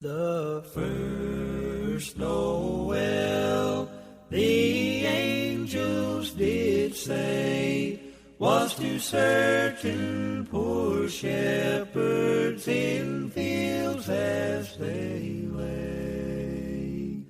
The first Noel, the angels did say, was to certain poor shepherds in fields as they lay.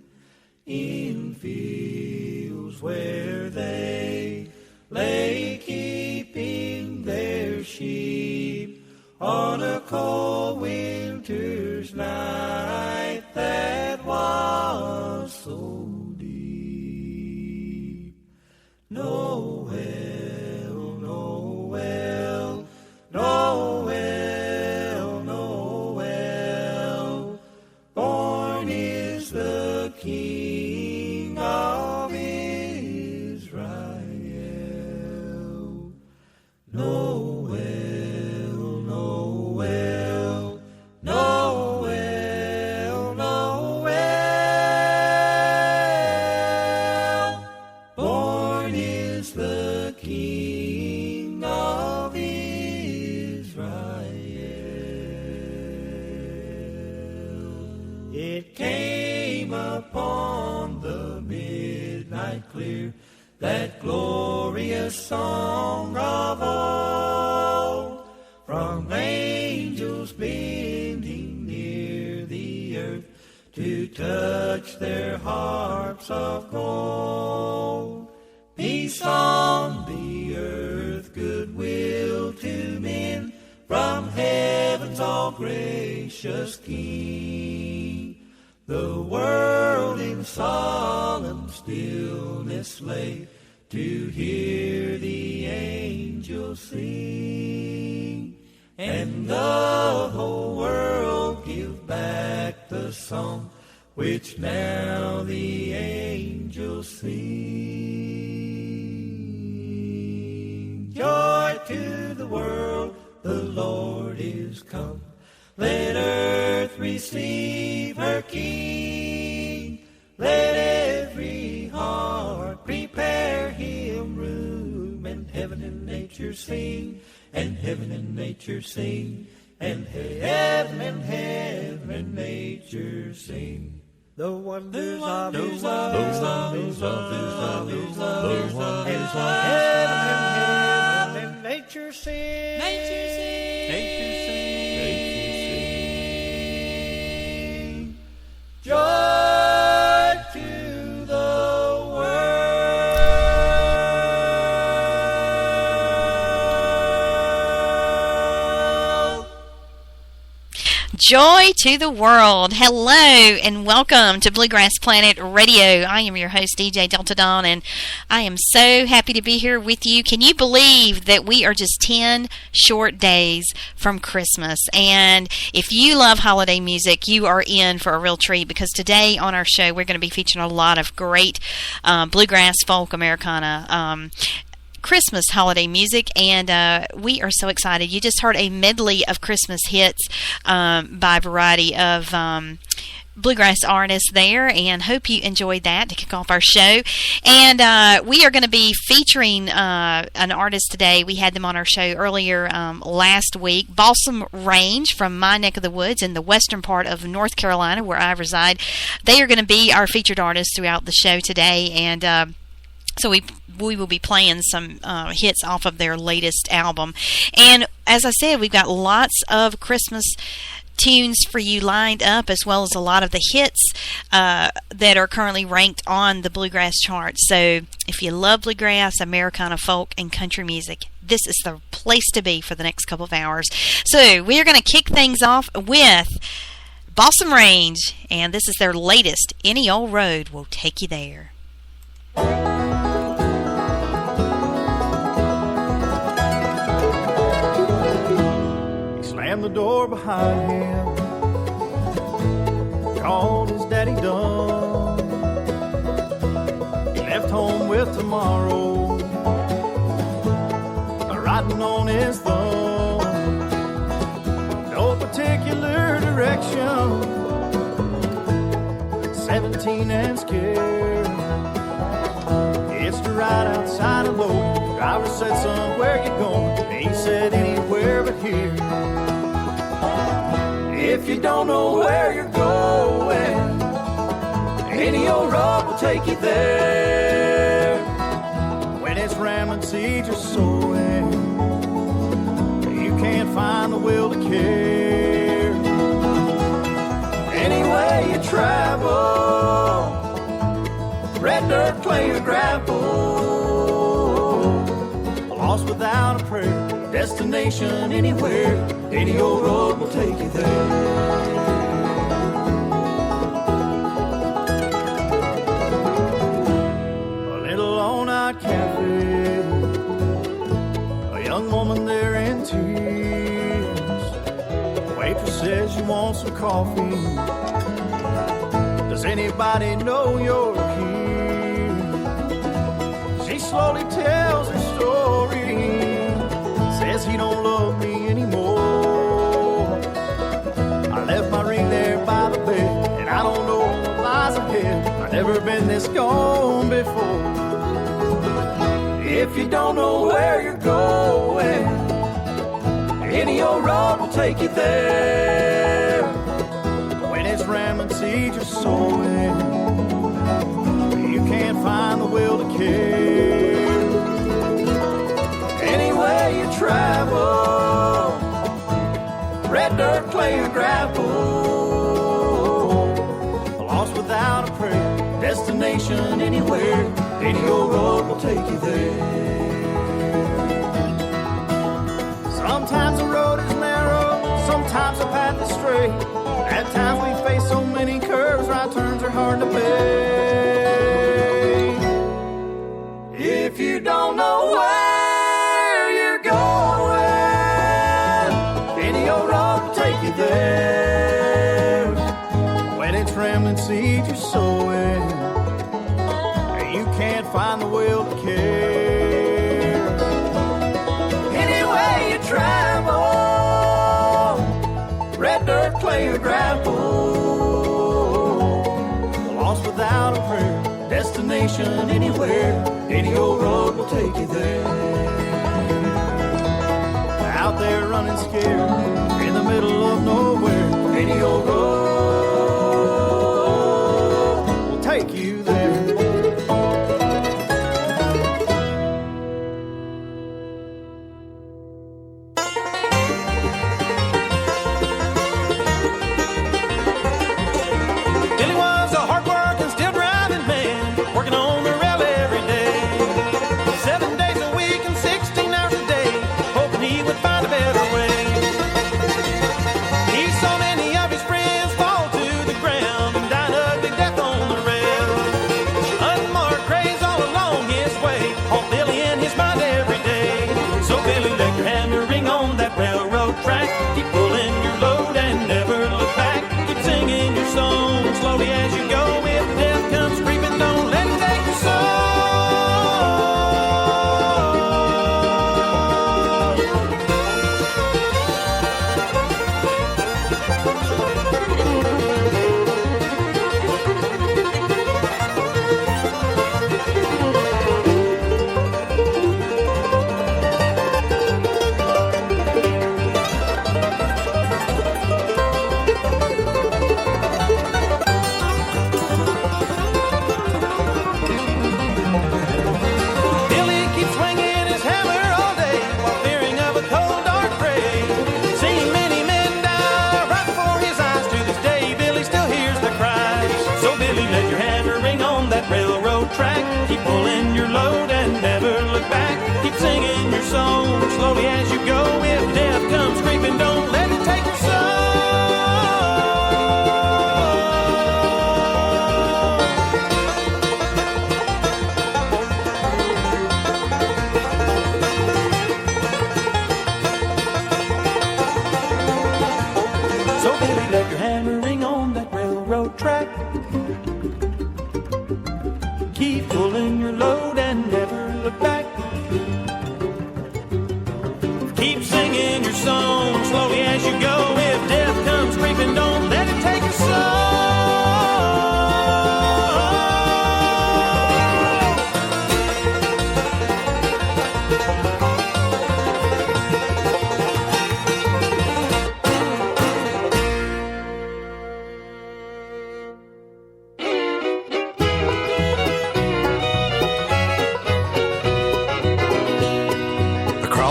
In fields where they lay keeping their sheep on a cold winter's night that was so deep. Noel, Noel, Noel, Noel, born is the King of Israel. Noel, Noel, Noel, Noel, born is the King of Israel. It came upon the midnight clear, that glorious song of old, from angels bending near the earth to touch their harps of gold. Peace on the earth, goodwill to men, from heaven's all gracious King. The world in solemn stillness lay to hear the angels sing, and the whole world give back the song which now the angels sing. Joy to the world, the Lord is come. Let earth receive her King. Let every heart prepare him room, and heaven and nature sing, and heaven and nature sing, and heaven and nature sing. The wonders of His love, and heaven and nature sing, nature sing, nature sing, nature sing. Joy to the world. Joy to the world. Hello and welcome to Bluegrass Planet Radio. I am your host, DJ Delta Dawn, and I am so happy to be here with you. Can you believe that we are just 10 short days from Christmas? And if you love holiday music, you are in for a real treat, because today on our show we're going to be featuring a lot of great bluegrass, folk, Americana, Christmas holiday music, and we are so excited. You just heard a medley of Christmas hits by a variety of bluegrass artists there, and hope you enjoyed that to kick off our show. And we are going to be featuring an artist today. We had them on our show earlier last week, Balsam Range from my neck of the woods in the western part of North Carolina, where I reside. They are going to be our featured artists throughout the show today, and so we will be playing some hits off of their latest album. And as I said, we've got lots of Christmas tunes for you lined up, as well as a lot of the hits that are currently ranked on the bluegrass chart. So if you love bluegrass, Americana, folk, and country music, this is the place to be for the next couple of hours. So we are going to kick things off with Balsam Range, and this is their latest, Any Old Road Will Take You There. Slammed the door behind him, called his daddy dumb. He left home with tomorrow riding on his thumb. No particular direction, 17 and scared. It's to ride outside of Logan. Driver said, son, where you going? He said, anywhere but here. If you don't know where you're going, any old road will take you there. When it's ramming seeds you're sowing, you can't find the will to care. Any way you travel, red dirt, clay, or gravel, lost without a prayer, destination anywhere, any old road will take you there. Cafe, a young woman there in tears. The waitress says you want some coffee. Does anybody know you're here? She slowly tells her story, says he don't love me anymore. I left my ring there by the bed, and I don't know what lies ahead. I've never been this gone before. If you don't know where you're going, any old road will take you there. When it's ramming seeds you're sowing, you can't find the will to care. Any way you travel, red dirt, clay, or gravel, lost without a prayer, destination anywhere, any old road will take you there. Sometimes the road is narrow, sometimes the path is straight. At times we face so many curves, right turns are hard to make. If you don't know where you're going, any old road will take you there. When it's rambling seeds you're sowing, you can't find the will to care. Any way you travel, red dirt, clay, or gravel, lost without a prayer, destination anywhere, any old road will take you there. Out there running scared, in the middle of nowhere, any old road will take you there. He saw many of his friends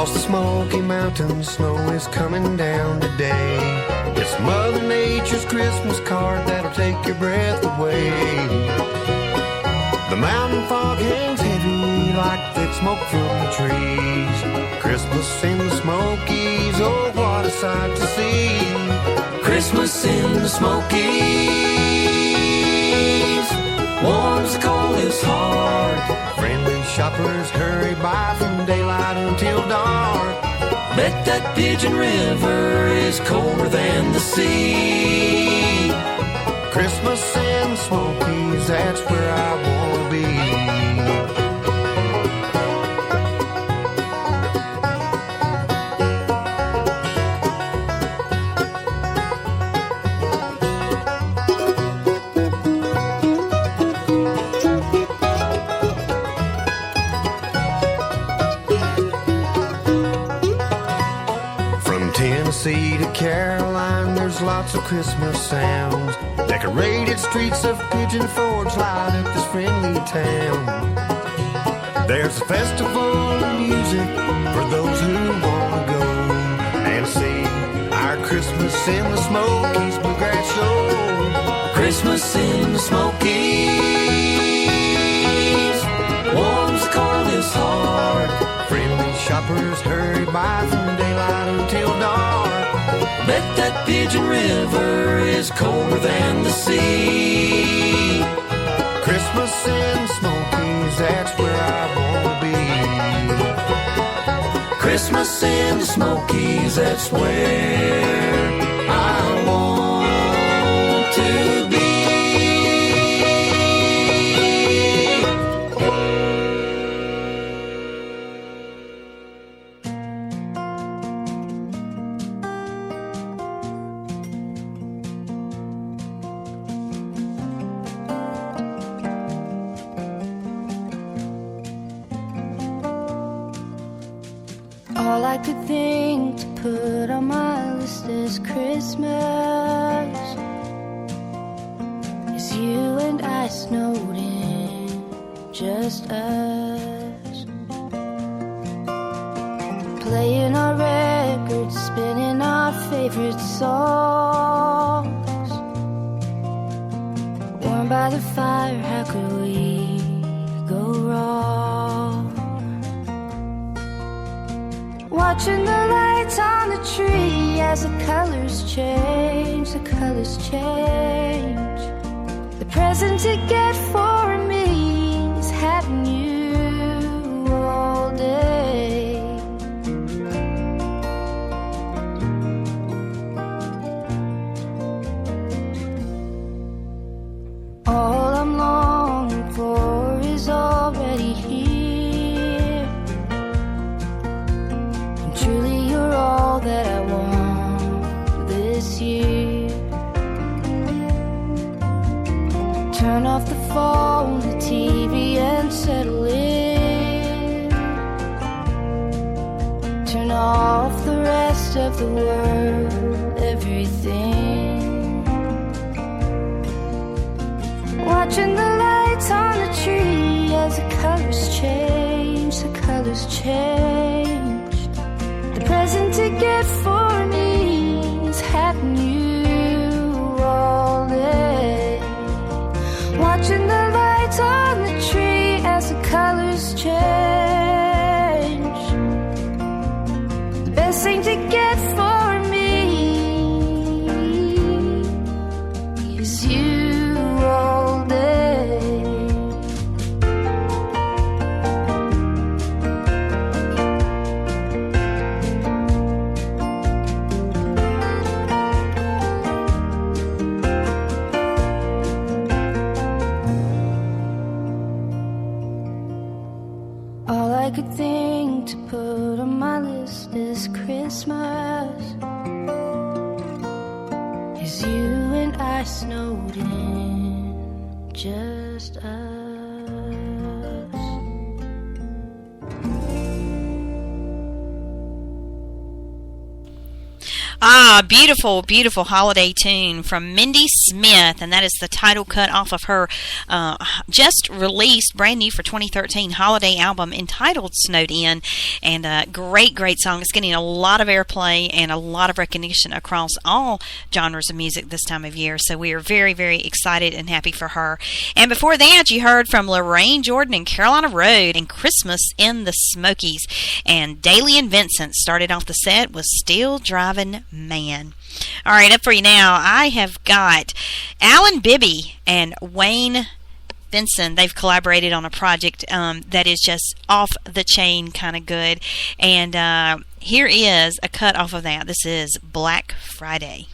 Across the Smoky Mountains, snow is coming down today. It's Mother Nature's Christmas card that'll take your breath away. The mountain fog hangs heavy like thick smoke from the trees. Christmas in the Smokies, oh what a sight to see. Christmas in the Smokies warms the coldest heart. Friendly shoppers hurry by from daylight until dark. Bet that Pigeon River is colder than the sea. Christmas in the Smokies, that's where I wanna be. Tennessee to Caroline, there's lots of Christmas sounds. Decorated streets of Pigeon Forge light up this friendly town. There's a festival of music for those who wanna go and see our Christmas in the Smokies Bluegrass Show. Christmas in the Smokies warms the coldest heart. Friendly shoppers hurry by from daylight until dark. Bet that Pigeon River is colder than the sea. Christmas in the Smokies, that's where I wanna be. Christmas in the Smokies, that's where I want to be. All I could think to put on my list this Christmas is you and I snowed in, just us, playing our records, spinning our favorite songs, warm by the fire, how could we go wrong? Watching the lights on the tree as the colors change, the colors change. The present to get for me is having you all day. All I'm longing for is already here. Truly you're all that I want this year. Turn off the phone, the TV and settle in. Turn off the rest of the world, everything. Watching the lights on the tree as the colors change, the colors change. The present to get for me is having you all day. Watching the lights on the tree as the colors change. The best thing to get for me is you all day. All I could think to put on my list this Christmas is you and I snowed in, just us. Beautiful, beautiful holiday tune from Mindy Smith, and that is the title cut off of her just released, brand new for 2013 holiday album entitled Snowed In, and great, great song. It's getting a lot of airplay and a lot of recognition across all genres of music this time of year, so we are very, very excited and happy for her. And before that, you heard from Lorraine Jordan and Carolina Road and Christmas in the Smokies, and Daly and Vincent started off the set with Still Driving Man. All right, up for you now, I have got Alan Bibby and Wayne Benson. They've collaborated on a project that is just off the chain kind of good, and here is a cut off of that. This is Black Friday.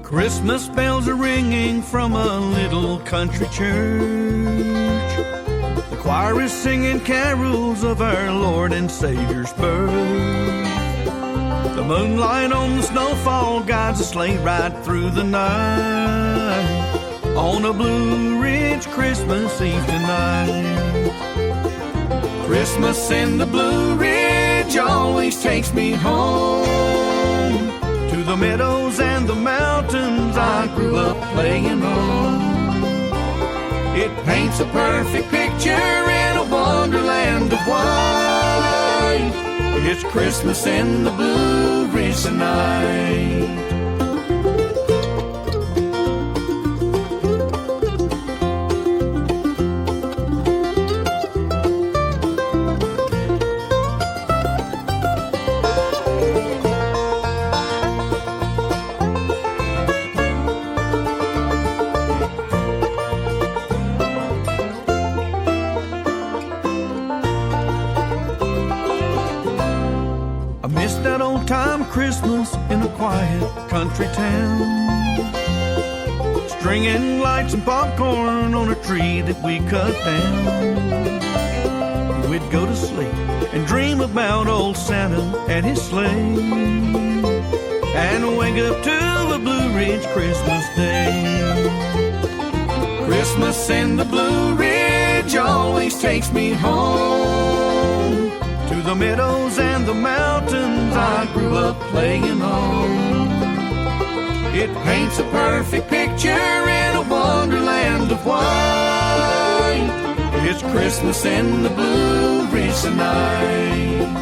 Christmas bells are ringing from a little country church. The choir is singing carols of our Lord and Savior's birth. The moonlight on the snowfall guides a sleigh ride through the night on a Blue Ridge Christmas Eve tonight. Christmas in the Blue Ridge always takes me home to the meadows and the mountains I grew up playing on. It paints a perfect picture in a wonderland of white. It's Christmas in the Blue Ridge tonight. Christmas in a quiet country town. stringing lights and popcorn on a tree that we cut down. We'd go to sleep and dream about old Santa and his sleigh, and wake up to a Blue Ridge Christmas Day. Christmas in the Blue Ridge always takes me home to the meadows and the mountains I grew up playing on. It paints a perfect picture in a wonderland of white. It's Christmas in the Blue Ridge tonight.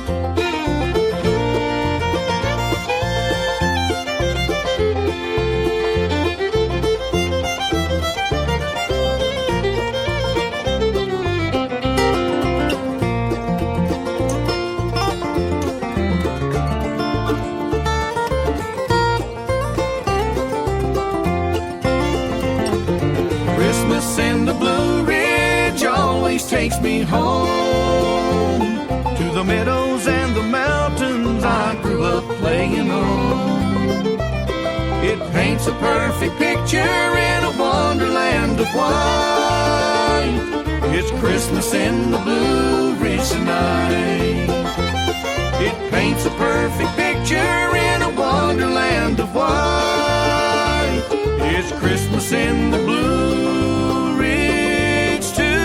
Christmas in the Blue Ridge always takes me home to the meadows and the mountains I grew up playing on. It paints a perfect picture in a wonderland of white. It's Christmas in the Blue Ridge tonight. It paints a perfect picture in a wonderland of white. It's Christmas in the Blue Ridge tonight.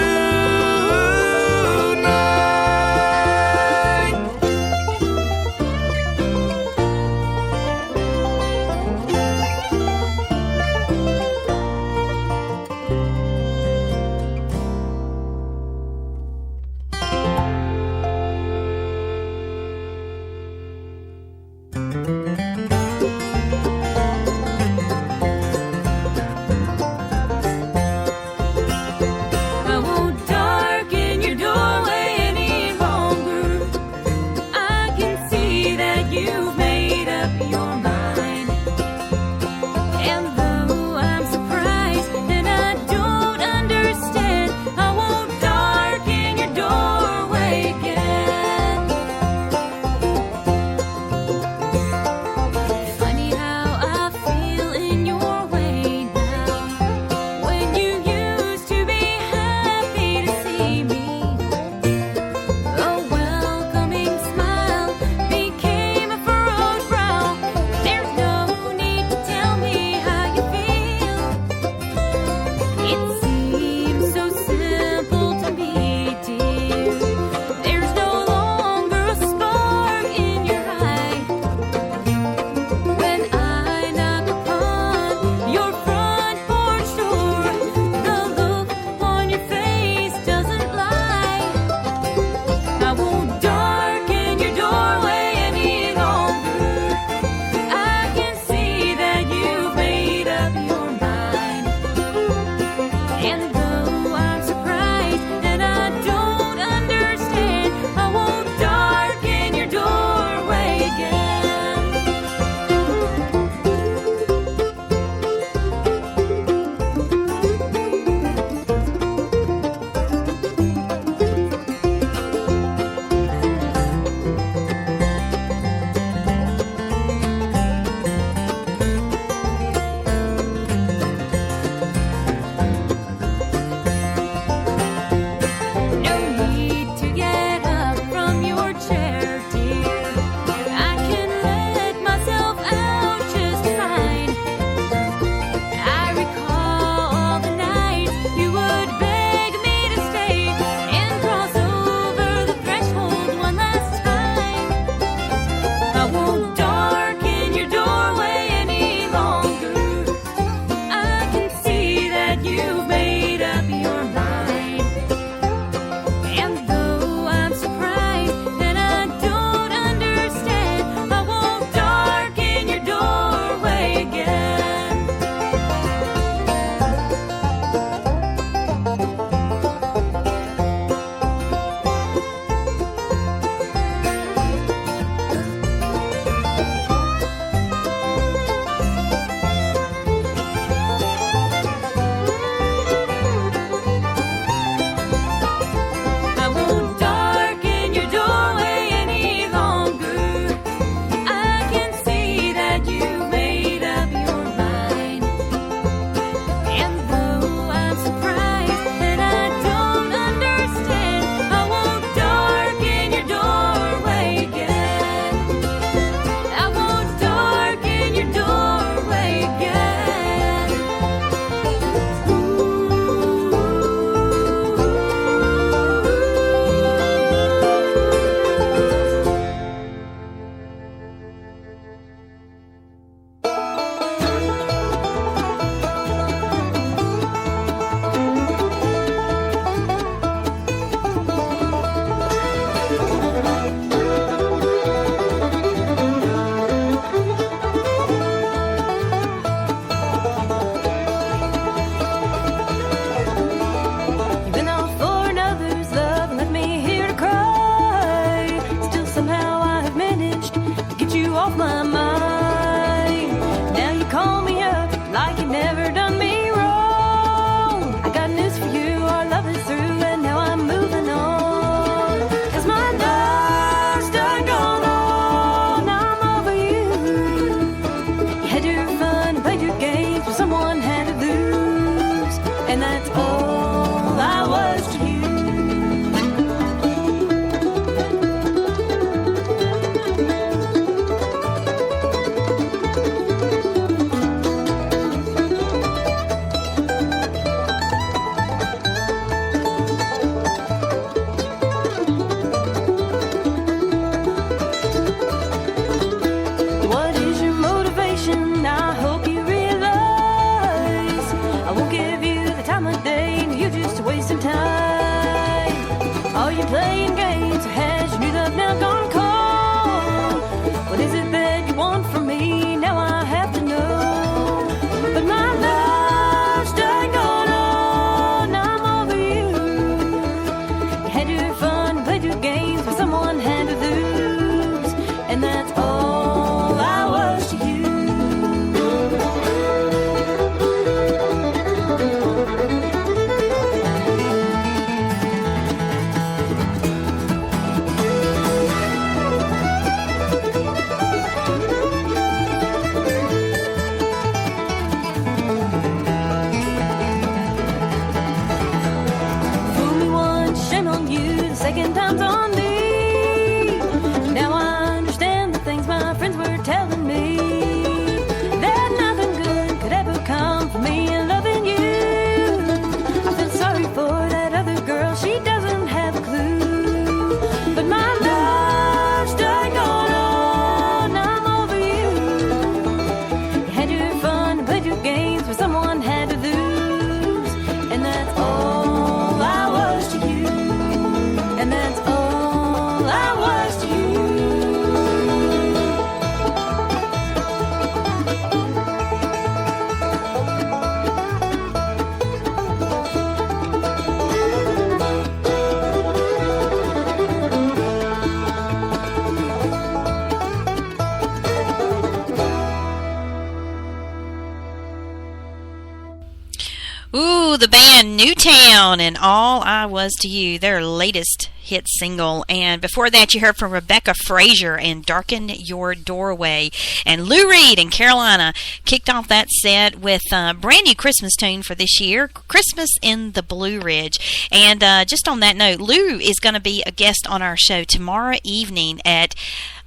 the band Newtown and All I Was to You, their latest hit single. And before that, you heard from Rebecca Frazier and Darken Your Doorway. And Lou Reed and Carolina kicked off that set with a brand new Christmas tune for this year, Christmas in the Blue Ridge. And just on that note, Lou is going to be a guest on our show tomorrow evening at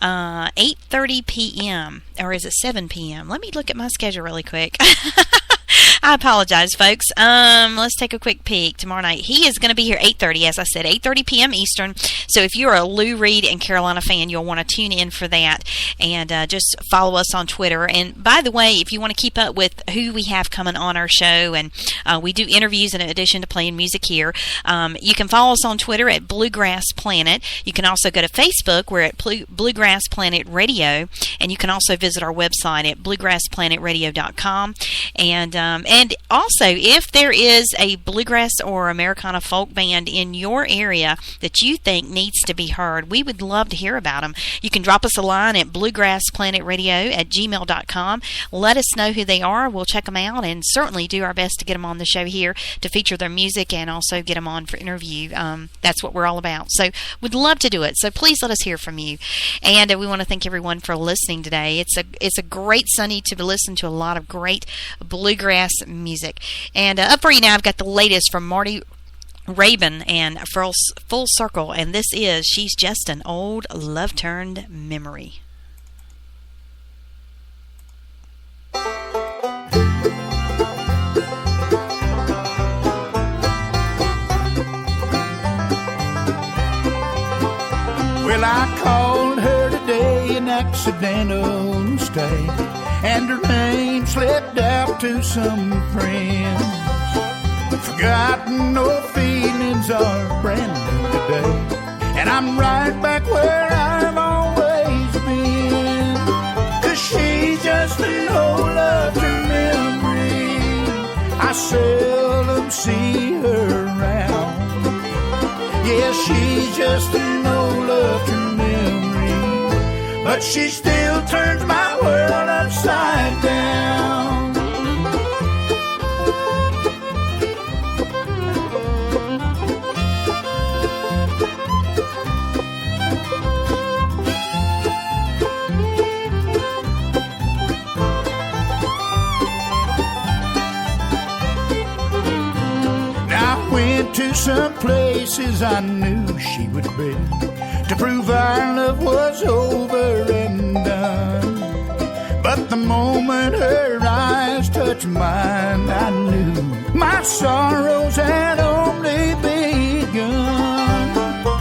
8:30 p.m. Or is it 7 p.m.? Let me look at my schedule really quick. I apologize, folks. Let's take a quick peek. Tomorrow night, he is going to be here 8:30, as I said, 8:30 p.m. Eastern. So if you're a Lou Reed and Carolina fan, you'll want to tune in for that. And just follow us on Twitter. And by the way, if you want to keep up with who we have coming on our show, and we do interviews in addition to playing music here, you can follow us on Twitter at Bluegrass Planet. You can also go to Facebook. We're at Bluegrass Planet Radio. And you can also visit our website at bluegrassplanetradio.com. And also, if there is a bluegrass or Americana folk band in your area that you think needs to be heard, we would love to hear about them. You can drop us a line at bluegrassplanetradio@gmail.com. Let us know who they are. We'll check them out and certainly do our best to get them on the show here to feature their music and also get them on for interview. That's what we're all about. So we'd love to do it. So please let us hear from you. And we want to thank everyone for listening today. It's a great Sunday to listen to a lot of great bluegrass music. And up for you now, I've got the latest from Marty Rabin and Full Circle, and this is She's Just an Old Love-Turned Memory. Well, I called her today, an accidental mistake, and her name slipped out to some friends. Forgotten, no feelings are brand new today, and I'm right back where I've always been. 'Cause she's just an old love-turned memory. I seldom see her around. Yeah, she's just an old love-turned memory, but she still turns my world upside down. To some places I knew she would be, to prove our love was over and done. But the moment her eyes touched mine, I knew my sorrows had only begun.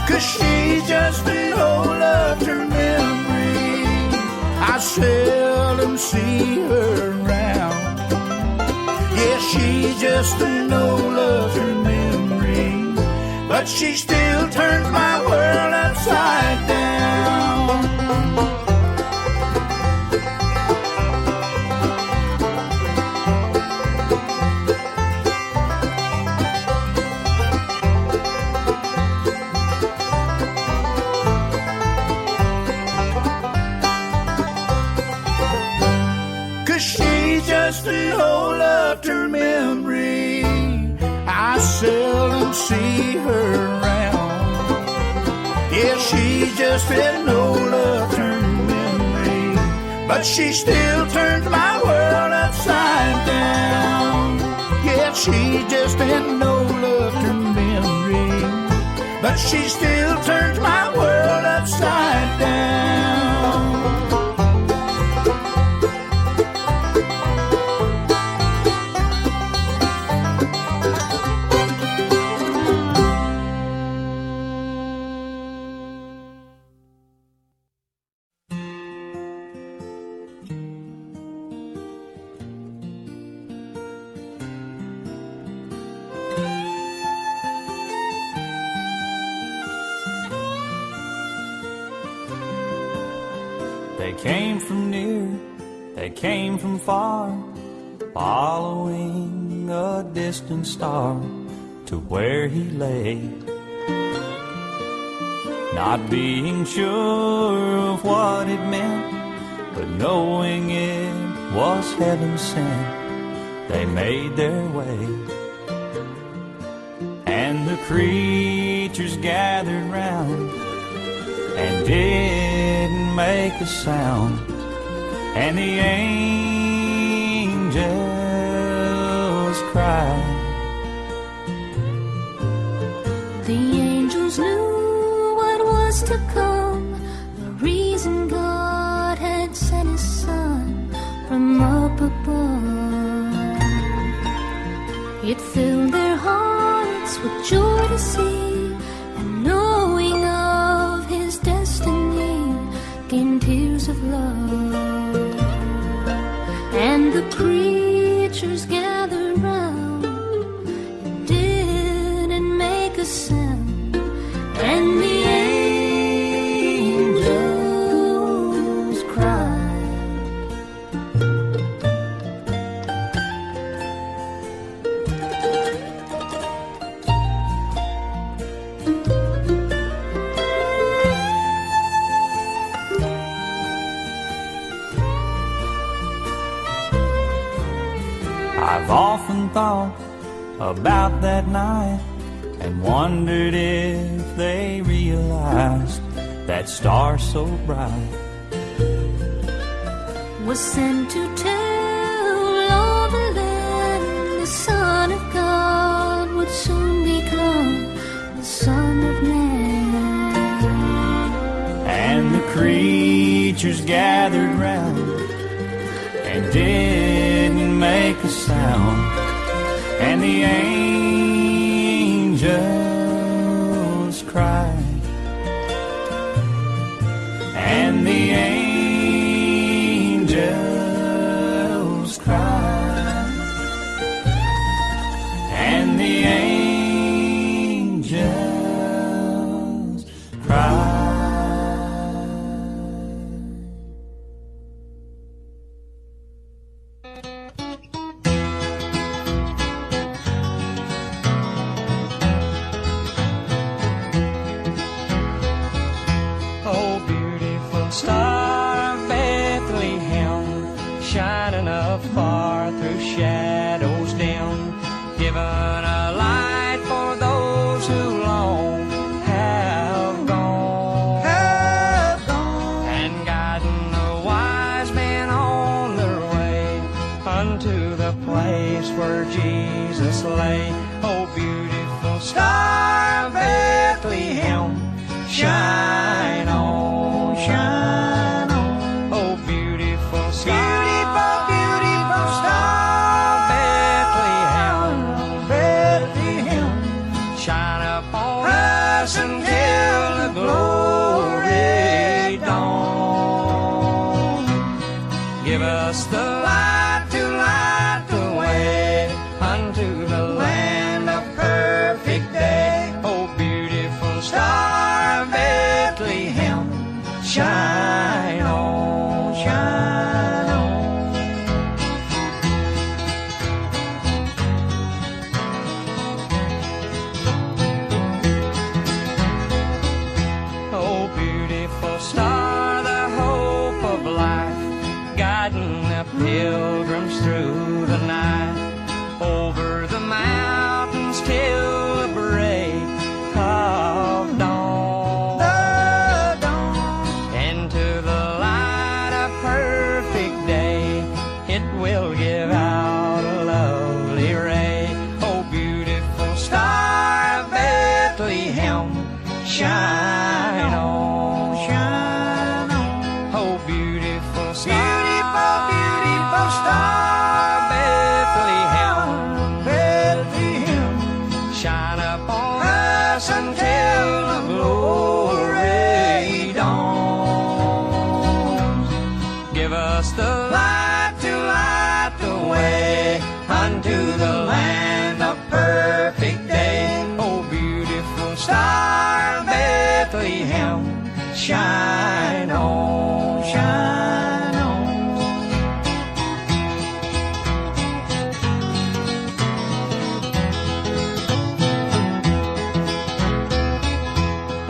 'Cause she's just an old love-turned memory. I seldom see her around. Yeah, she's just an old love-turned memory, but she still turns my world upside down. 'Cause she's just an old love-turned memory. I seldom see her around. Yeah, she's just an old love-turned memory, but she still turns my world upside down. Yeah, she's just an old love-turned memory, but she still turns my world upside down. They came from near, they came from far, following a distant star to where he lay. Not being sure of what it meant, but knowing it was heaven sent, they made their way. creatures gathered round and didn't make a sound, and the angels cried. The angels knew what was to come, the reason God had sent His Son from up above. It filled their hearts with joy to see, and knowing of His destiny came tears of love. And the creatures gathered round and didn't make a sound, and the angels cried. I've often thought about that night and wondered if they realized that star so bright Was sent to tell all the land the Son of God would soon become the Son of Man. and the creatures gathered round and didn't make a sound, and the angels cried, and the angels cried, and the angels cried. Oh, beautiful star of Bethlehem, shining afar through shadows dim, giving a light for those who long have gone, and guiding the wise men on their way unto the place where Jesus lay. Oh, beautiful star of Bethlehem, shine on, shine on. Oh, beautiful star, beautiful star of Bethlehem, Bethlehem, shine upon us until the glory dawn. Give us the light to light the way unto the land of perfect day. Oh, beautiful star of Bethlehem, shine on, shine on. Oh, beautiful star, the hope of life, guiding the pilgrims through the night, over the mountains till the break of dawn, into the light of perfect day, it will give out a lovely ray. Oh, beautiful star of Bethlehem, shine on, shine on. Oh, beautiful star, beautiful star of Bethlehem, Bethlehem, shine upon us until the glory dawns. Give us the light to light the way unto the land of perfect day. Oh, beautiful star of Bethlehem, shine on, shine on.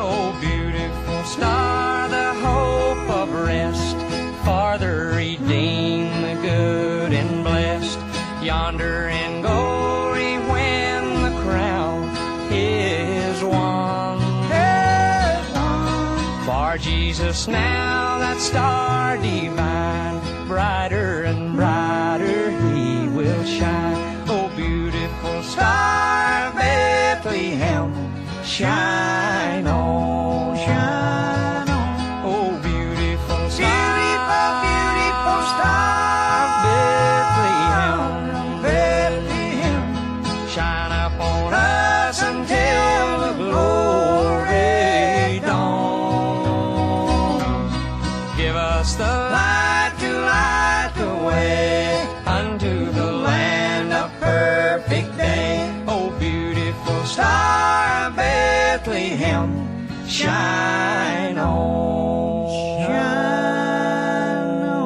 Oh, beautiful star, the hope of rest, for the redeemed, the good and blessed, yonder in glory when the crown is us now that star divine. Brighter and brighter he will shine. Oh, beautiful star of Bethlehem, shine on, shine on. Oh, beautiful star, beautiful star of Bethlehem, shine upon us until the glory dawns. Give us the light to light the way unto the land of perfect day. Oh, beautiful star of Bethlehem, shine on, shine on.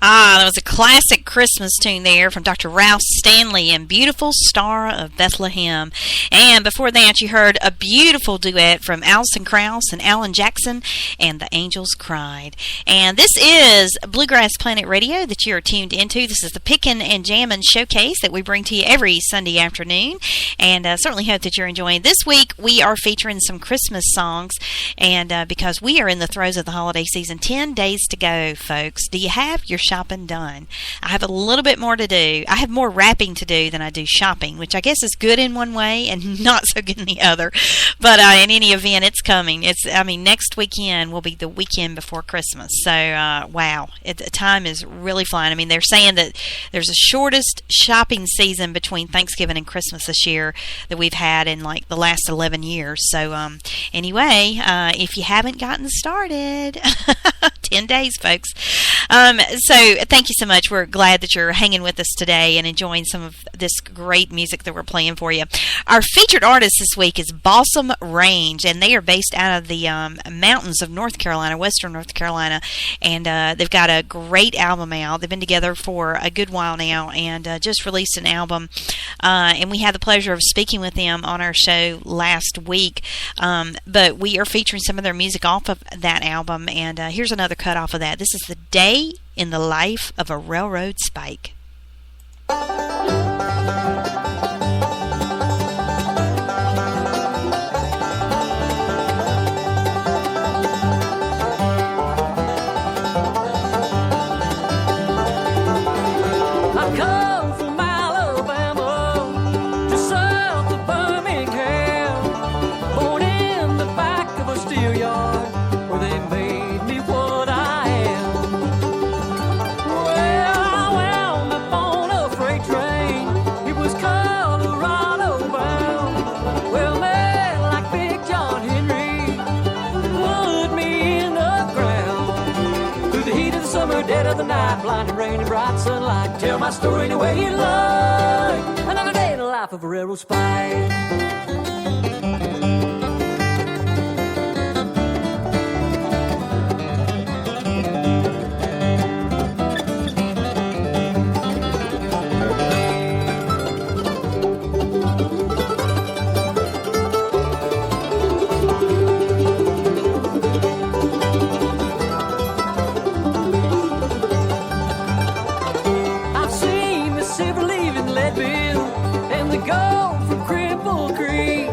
Ah, that was a classic Christmas tune there from Dr. Ralph Stanley and Beautiful Star of Bethlehem. And before that, you heard a beautiful duet from Alison Krauss and Alan Jackson and The Angels Cried. And this is Bluegrass Planet Radio that you are tuned into. This is the Pickin and Jammin Showcase that we bring to you every Sunday afternoon. And I certainly hope that you're enjoying. This week, we are featuring some Christmas songs. And because we are in the throes of the holiday season, 10 days to go, folks. Do you have your shopping done? I have a little bit more to do. I have more wrapping to do than I do shopping, which I guess is good in one way and not so good in the other. But in any event, it's coming. Next weekend will be the weekend before Christmas. So, wow, the time is really flying. I mean, they're saying that there's the shortest shopping season between Thanksgiving and Christmas this year that we've had in like the last 11 years. So, anyway, if you haven't gotten started, 10 days, folks. So thank you so much. We're glad that you're hanging with us today and enjoying some of this great music that we're playing for you. Our featured artist this week is Balsam Range, and they are based out of the mountains of North Carolina, western North Carolina, and they've got a great album out. They've been together for a good while now and just released an album, and we had the pleasure of speaking with them on our show last week, but we are featuring some of their music off of that album, and here's another cut off of that. This is The Day in the Life of a Railroad Spike. Blind and rainy, bright sunlight. Tell my story any way you like. Another day in the life of a railroad spike. And the gold from Cripple Creek.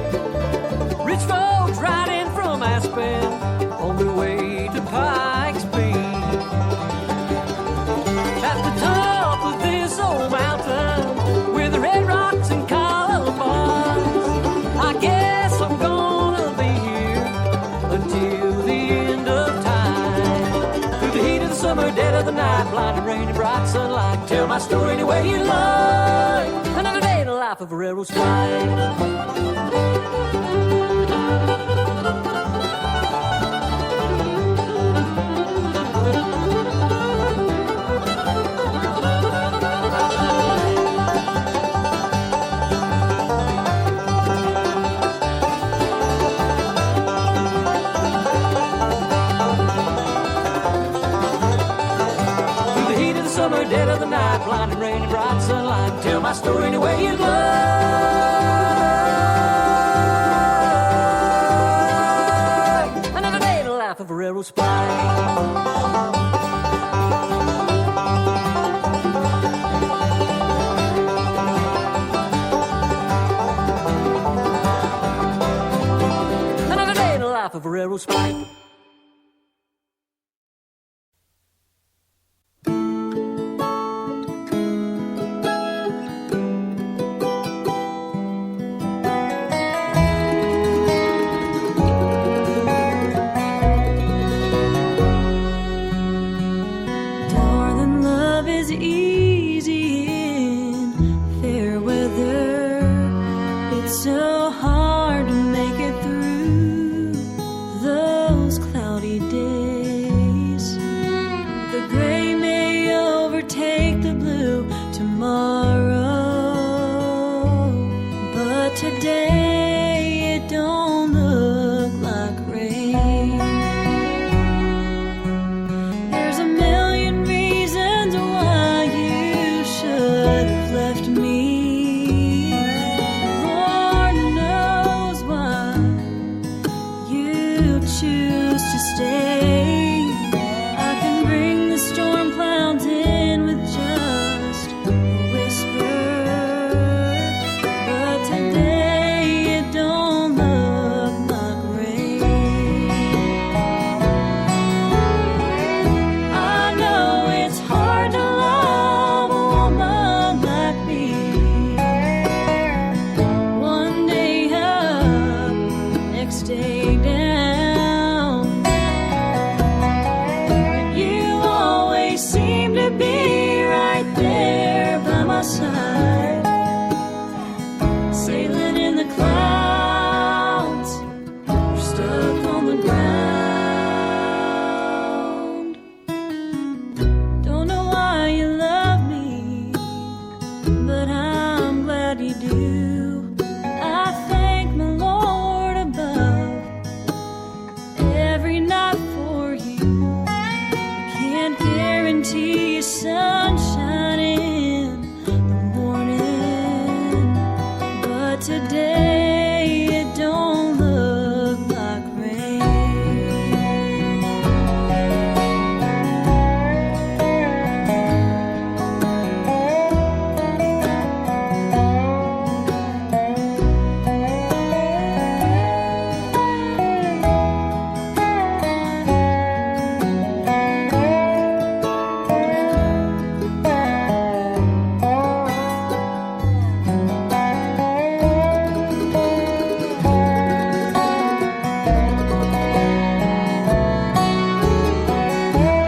Rich folks riding from Aspen on their way to Pikes Peak. At the top of this old mountain with the red rocks and columbines, I guess I'm gonna be here until the end of time. Through the heat of the summer, dead of the night, blind and rainy, bright sunlight. Tell my story any way you like. Another day in the life of a railroad spike. Dead of the night, blind and rainy, bright sunlight. Tell my story any way you like. Another day in the life of a railroad spike. life of a railroad spike. Darling, love is easy in fair weather. It's so hard to make it through those cloudy days. The gray may overtake the blue tomorrow, but today it don't look like rain. There's a million reasons why you should have left me. Lord knows why you choose to stay. I can bring the storm clouds in with just a whisper, but today it don't look like rain. I know it's hard to love a woman like me. One day up, next day down. But you always seem to be right there by my side, sailing in the clouds. You're stuck on the ground. Don't know why you love me, but I'm glad you do. I thank my Lord above every night for you. Can't guarantee you sunshine in the morning, but today it don't look like rain.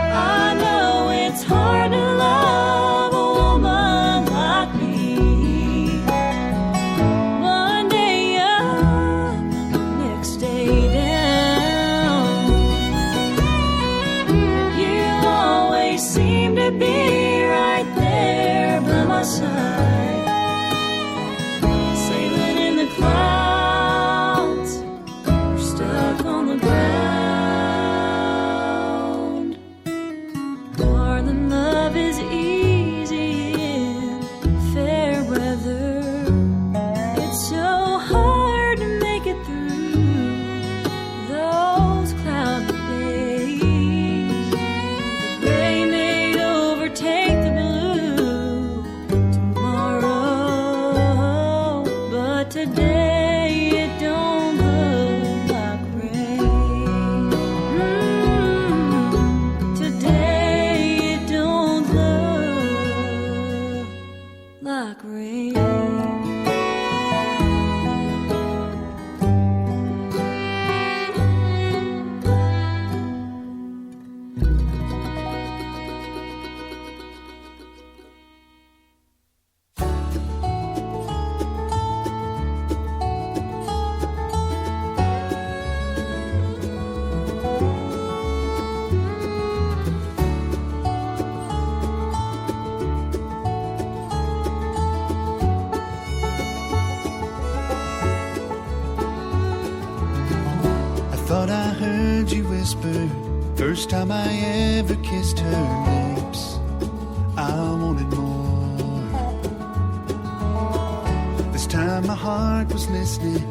I know it's hard to love a woman like me. One day up, next day down. You always seem to be right there by my side, sailing in the clouds. You're stuck on the ground. Darling, love is easy in fair weather. It's so hard to make it through those cloudy days. The gray may overtake the blue tomorrow, but today it don't look like rain. Today it don't look like rain. I thought I heard you whisper, first time I ever kissed her lips, I wanted more. This time my heart was listening,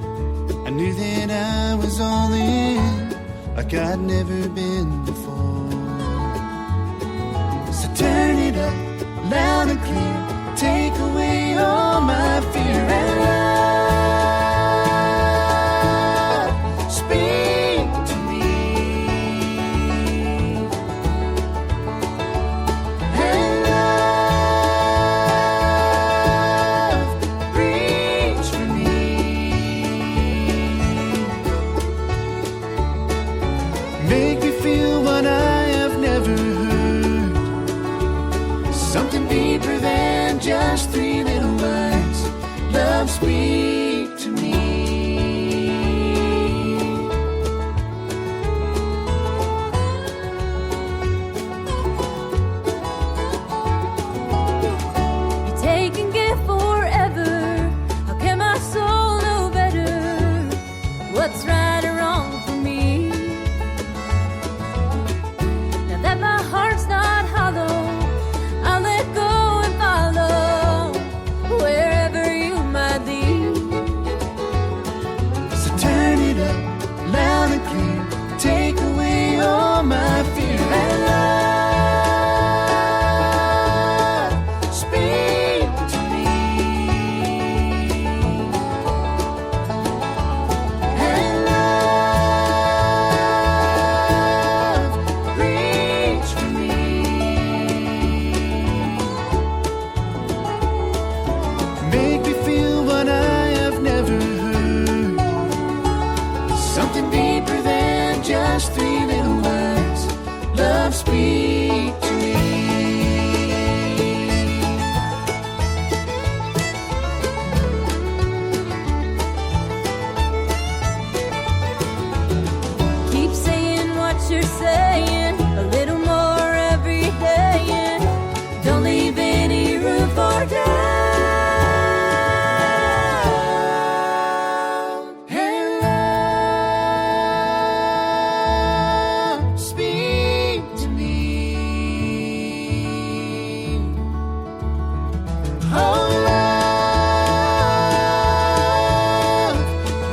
I knew that I was all in, like I'd never been before. So turn it up, loud and clear, take away all my fear and love. Speak make me feel what I have never heard. Something deeper than just three little words. Love, speak to me. You take and give forever. How can my soul know better what's right or wrong for me? Now that my heart's not hollow, I'll let go and follow wherever you might lead. So turn it up loud and clear. Take away all my fear and love. Speak to me. And love, reach for me. Make me feel what I have never heard. Something deeper than just three little words. Love, speak to me. Keep saying what you're saying, a little more every day, and don't leave any room for doubt. And love, speak to me. Oh, love,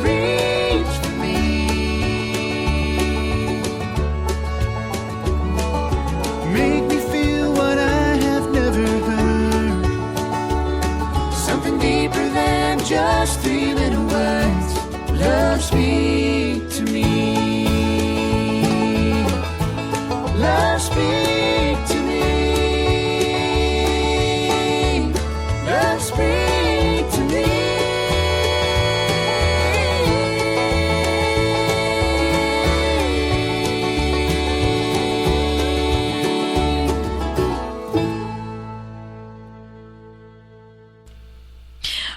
reach for me. Make me feel what I have never heard. Something deeper than just three little words. Love, speak to me. Love, speak to me. Love, speak to me.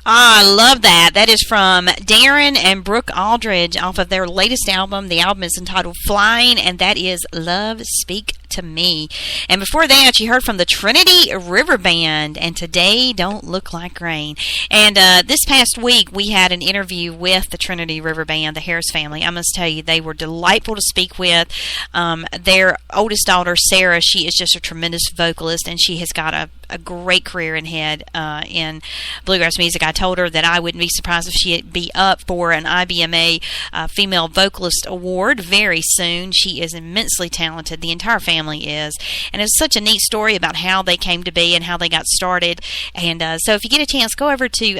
Ah, I love that. That is from Darren and Brooke Aldridge off of their latest album. The album is entitled Flying, and that is Love, Speak to Me. And before that, you heard from the Trinity River Band and Today Don't Look Like Rain. And this past week, we had an interview with the Trinity River Band, the Harris family. I must tell you, they were delightful to speak with. Their oldest daughter, Sarah, she is just a tremendous vocalist, and she has got a great career ahead in bluegrass music. I told her that I wouldn't be surprised if she'd be up for an IBMA Female Vocalist Award very soon. She is immensely talented. The entire family is. And it's such a neat story about how they came to be and how they got started. And so if you get a chance, go over to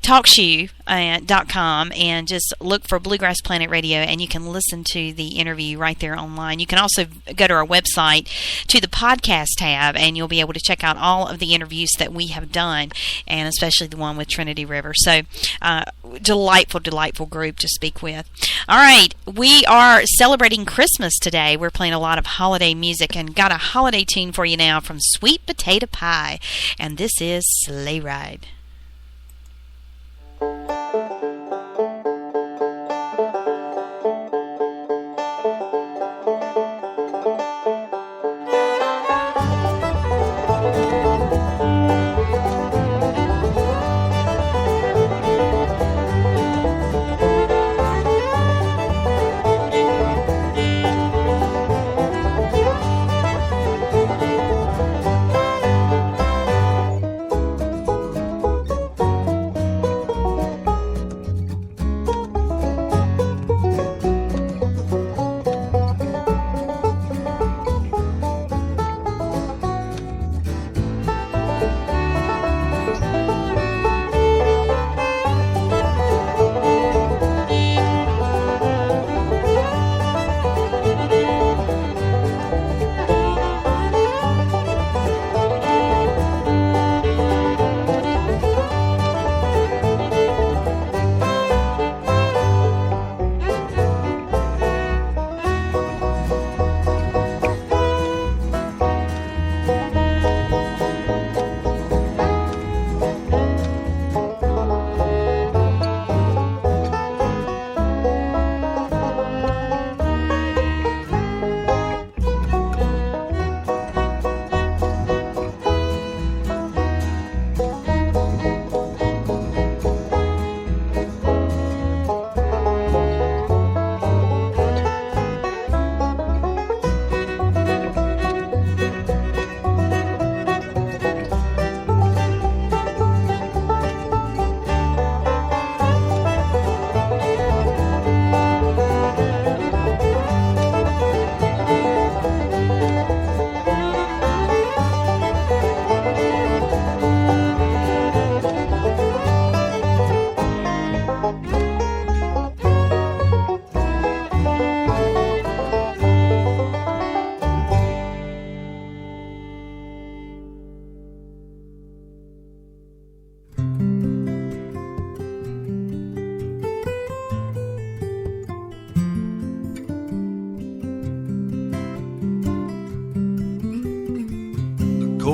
talkshoe.com and just look for Bluegrass Planet Radio, and you can listen to the interview right there online. You can also go to our website to the podcast tab, and you'll be able to check out all of the interviews that we have done, and especially the one with Trinity River. So delightful group to speak with. All right, we are celebrating Christmas today. We're playing a lot of holiday music, and got a holiday tune for you now from Sweet Potato Pie, and this is Sleigh Ride.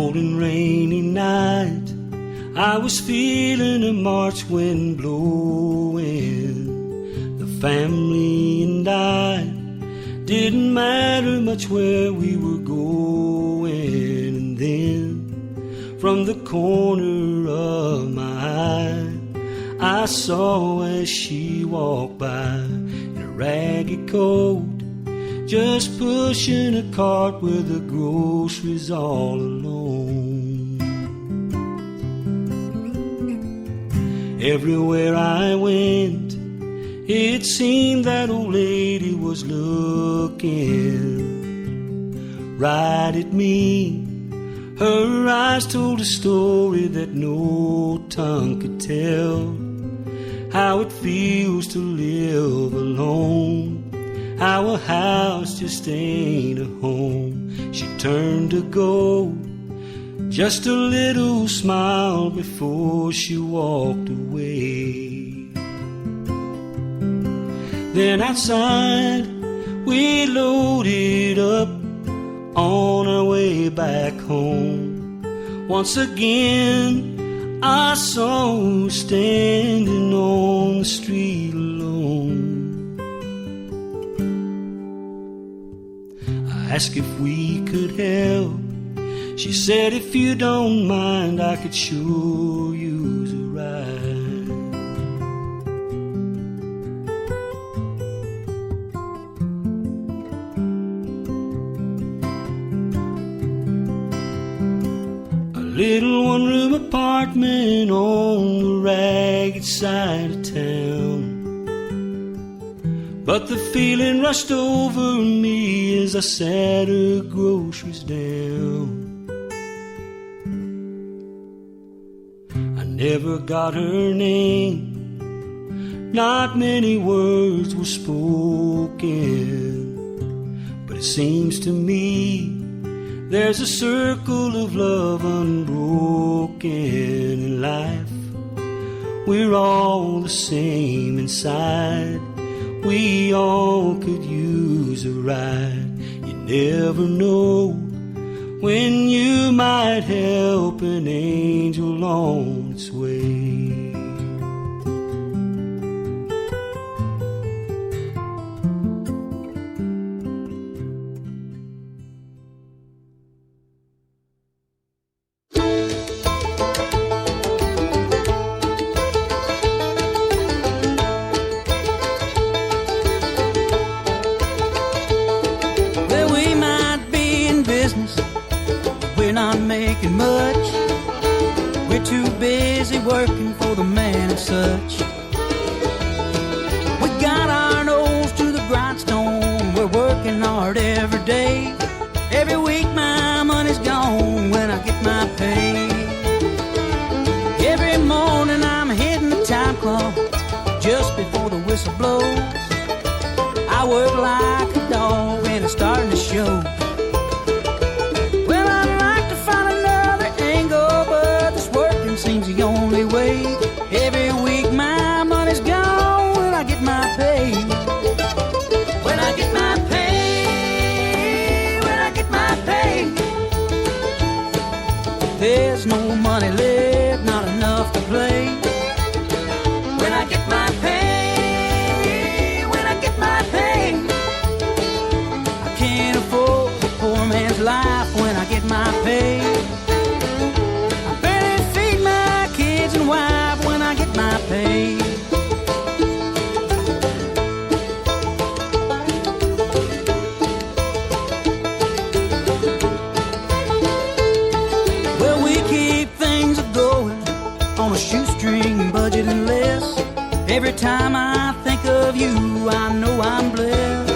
cold and rainy night, I was feeling a March wind blowing. The family and I didn't matter much where we were going. And then from the corner of my eye, I saw as she walked by in a ragged coat, just pushing a cart with the groceries all alone. Everywhere I went, it seemed that old lady was looking right at me. Her eyes told a story that no tongue could tell, how it feels to live alone, how a house just ain't a home. She turned to go, just a little smile before she walked away. Then outside we loaded up on our way back home. Once again I saw her standing on the street alone. I asked if we could help. She said, if you don't mind, I could sure use a ride. A little one-room apartment on the ragged side of town, but the feeling rushed over me as I sat her groceries down. I never got her name, not many words were spoken, but it seems to me there's a circle of love unbroken in life. We're all the same inside, we all could use a ride. You never know when you might help an angel on its way. Making much, we're too busy working for the man and such. We got our nose to the grindstone, we're working hard every day. Every week my money's gone when I get my pay. Every morning I'm hitting the time clock just before the whistle blows. I work like a dog and it's starting to show. Seems the only way. Every week my money's gone when I get my pay. When I get my pay, when I get my pay. There's no money left, not enough to play. When I get my pay, when I get my pay. I can't afford a poor man's life when I get my pay. And wife when I get my pay. Well, we keep things a-going on a shoestring budget and less. Every time I think of you, I know I'm blessed.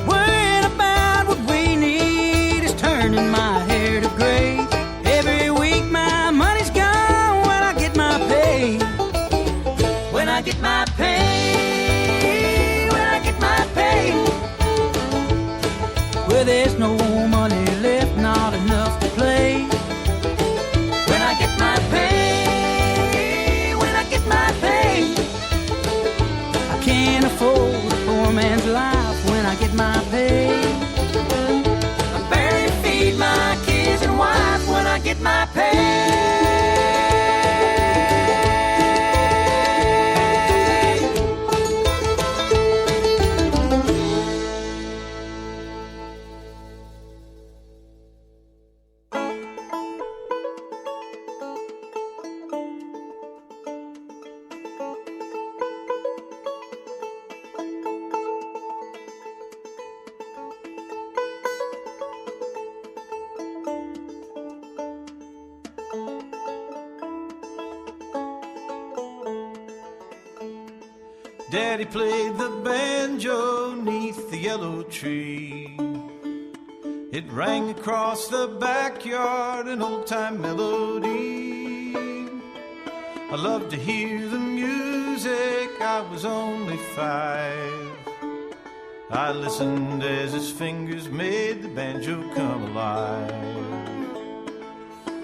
Worrying about what we need is turning my hair to gray. Every week my money's gone when I get my pay. When I get my pay, when I get my pay. Well, there's no money left, not enough to play. When I get my pay, when I get my pay. I can't afford a poor man's life when I get my pay. I barely feed my kids get my pay. Daddy played the banjo 'neath the yellow tree. It rang across the backyard, an old-time melody. I loved to hear the music, I was only 5. I listened as his fingers made the banjo come alive.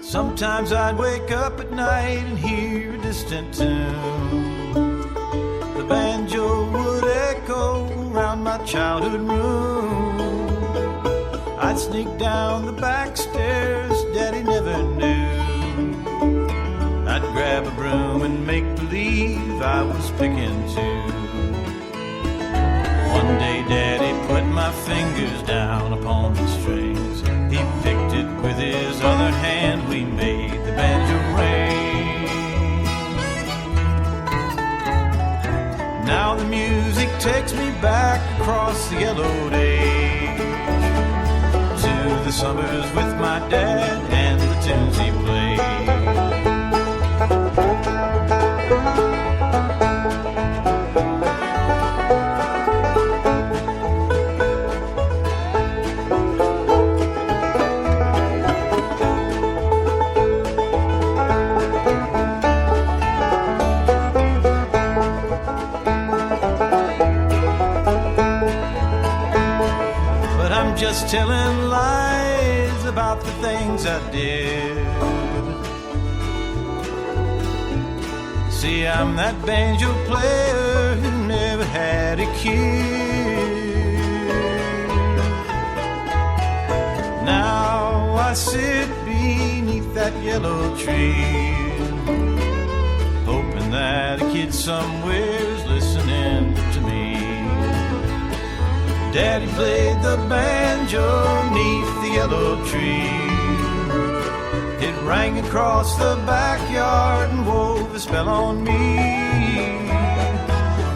Sometimes I'd wake up at night and hear a distant tune. The banjo would echo around my childhood room. I'd sneak down the back stairs, Daddy never knew. I'd grab a broom and make believe I was picking too. One day Daddy put my fingers down upon the strings. He picked it with his other hand, we made the banjo ring. Now the music takes me back across the yellow days, to the summers with my dad and the tunes he played. Just telling lies about the things I did. See, I'm that banjo player who never had a kid. Now I sit beneath that yellow tree, hoping that a kid somewhere is listening to me. Daddy played the banjo 'neath the yellow tree. It rang across the backyard and wove a spell on me.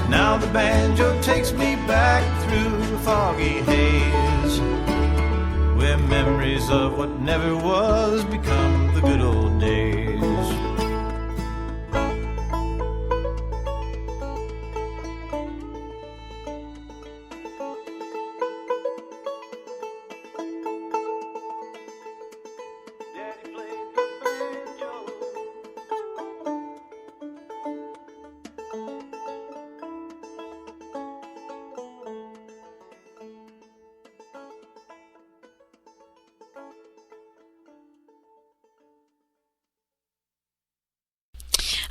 Now the banjo takes me back through a foggy haze, where memories of what never was become the good old days.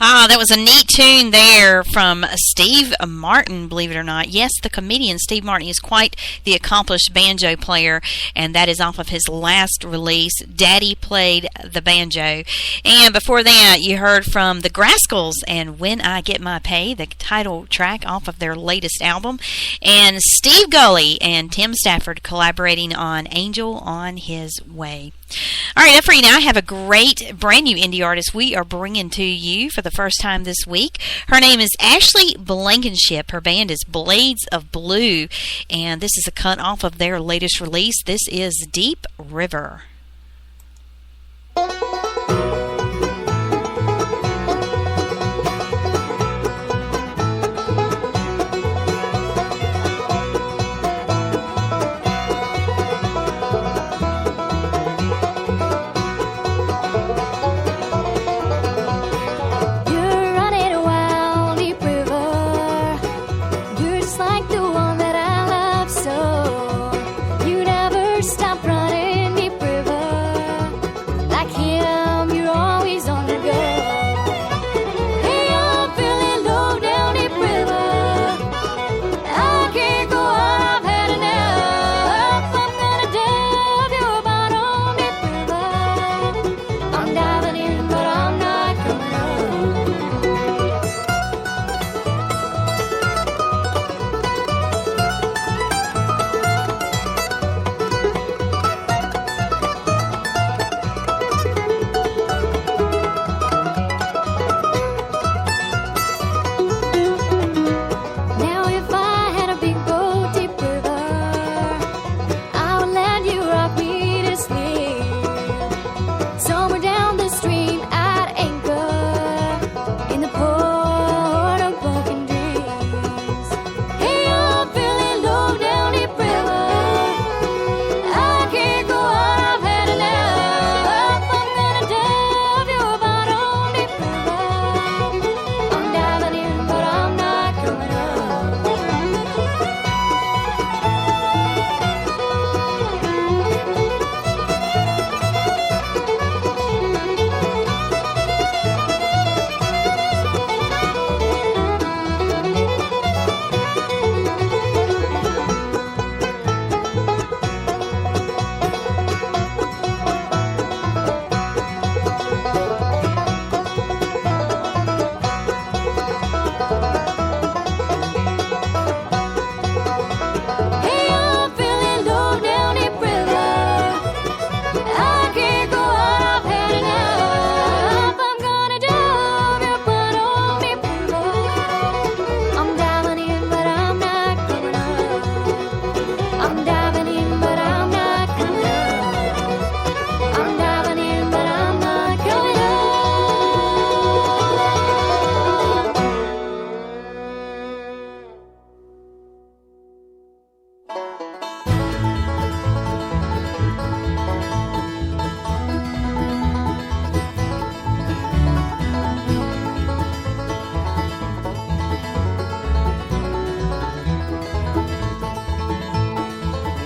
Ah, that was a neat tune there from Steve Martin, believe it or not. Yes, the comedian Steve Martin is quite the accomplished banjo player, and that is off of his last release, Daddy Played the Banjo. And before that, you heard from the Grascals and When I Get My Pay, the title track off of their latest album, and Steve Gully and Tim Stafford collaborating on Angel on His Way. All right, up for you now, I have a great brand new indie artist we are bringing to you for the first time this week. Her name is Ashley Blankenship. Her band is Blades of Blue, and this is a cut off of their latest release. This is Deep River. Stop running, deep river. Like him, you're always on the go. Hey, I'm feeling low down deep river. I can't go on, I've had enough. I'm gonna dive your bottom deep river. I'm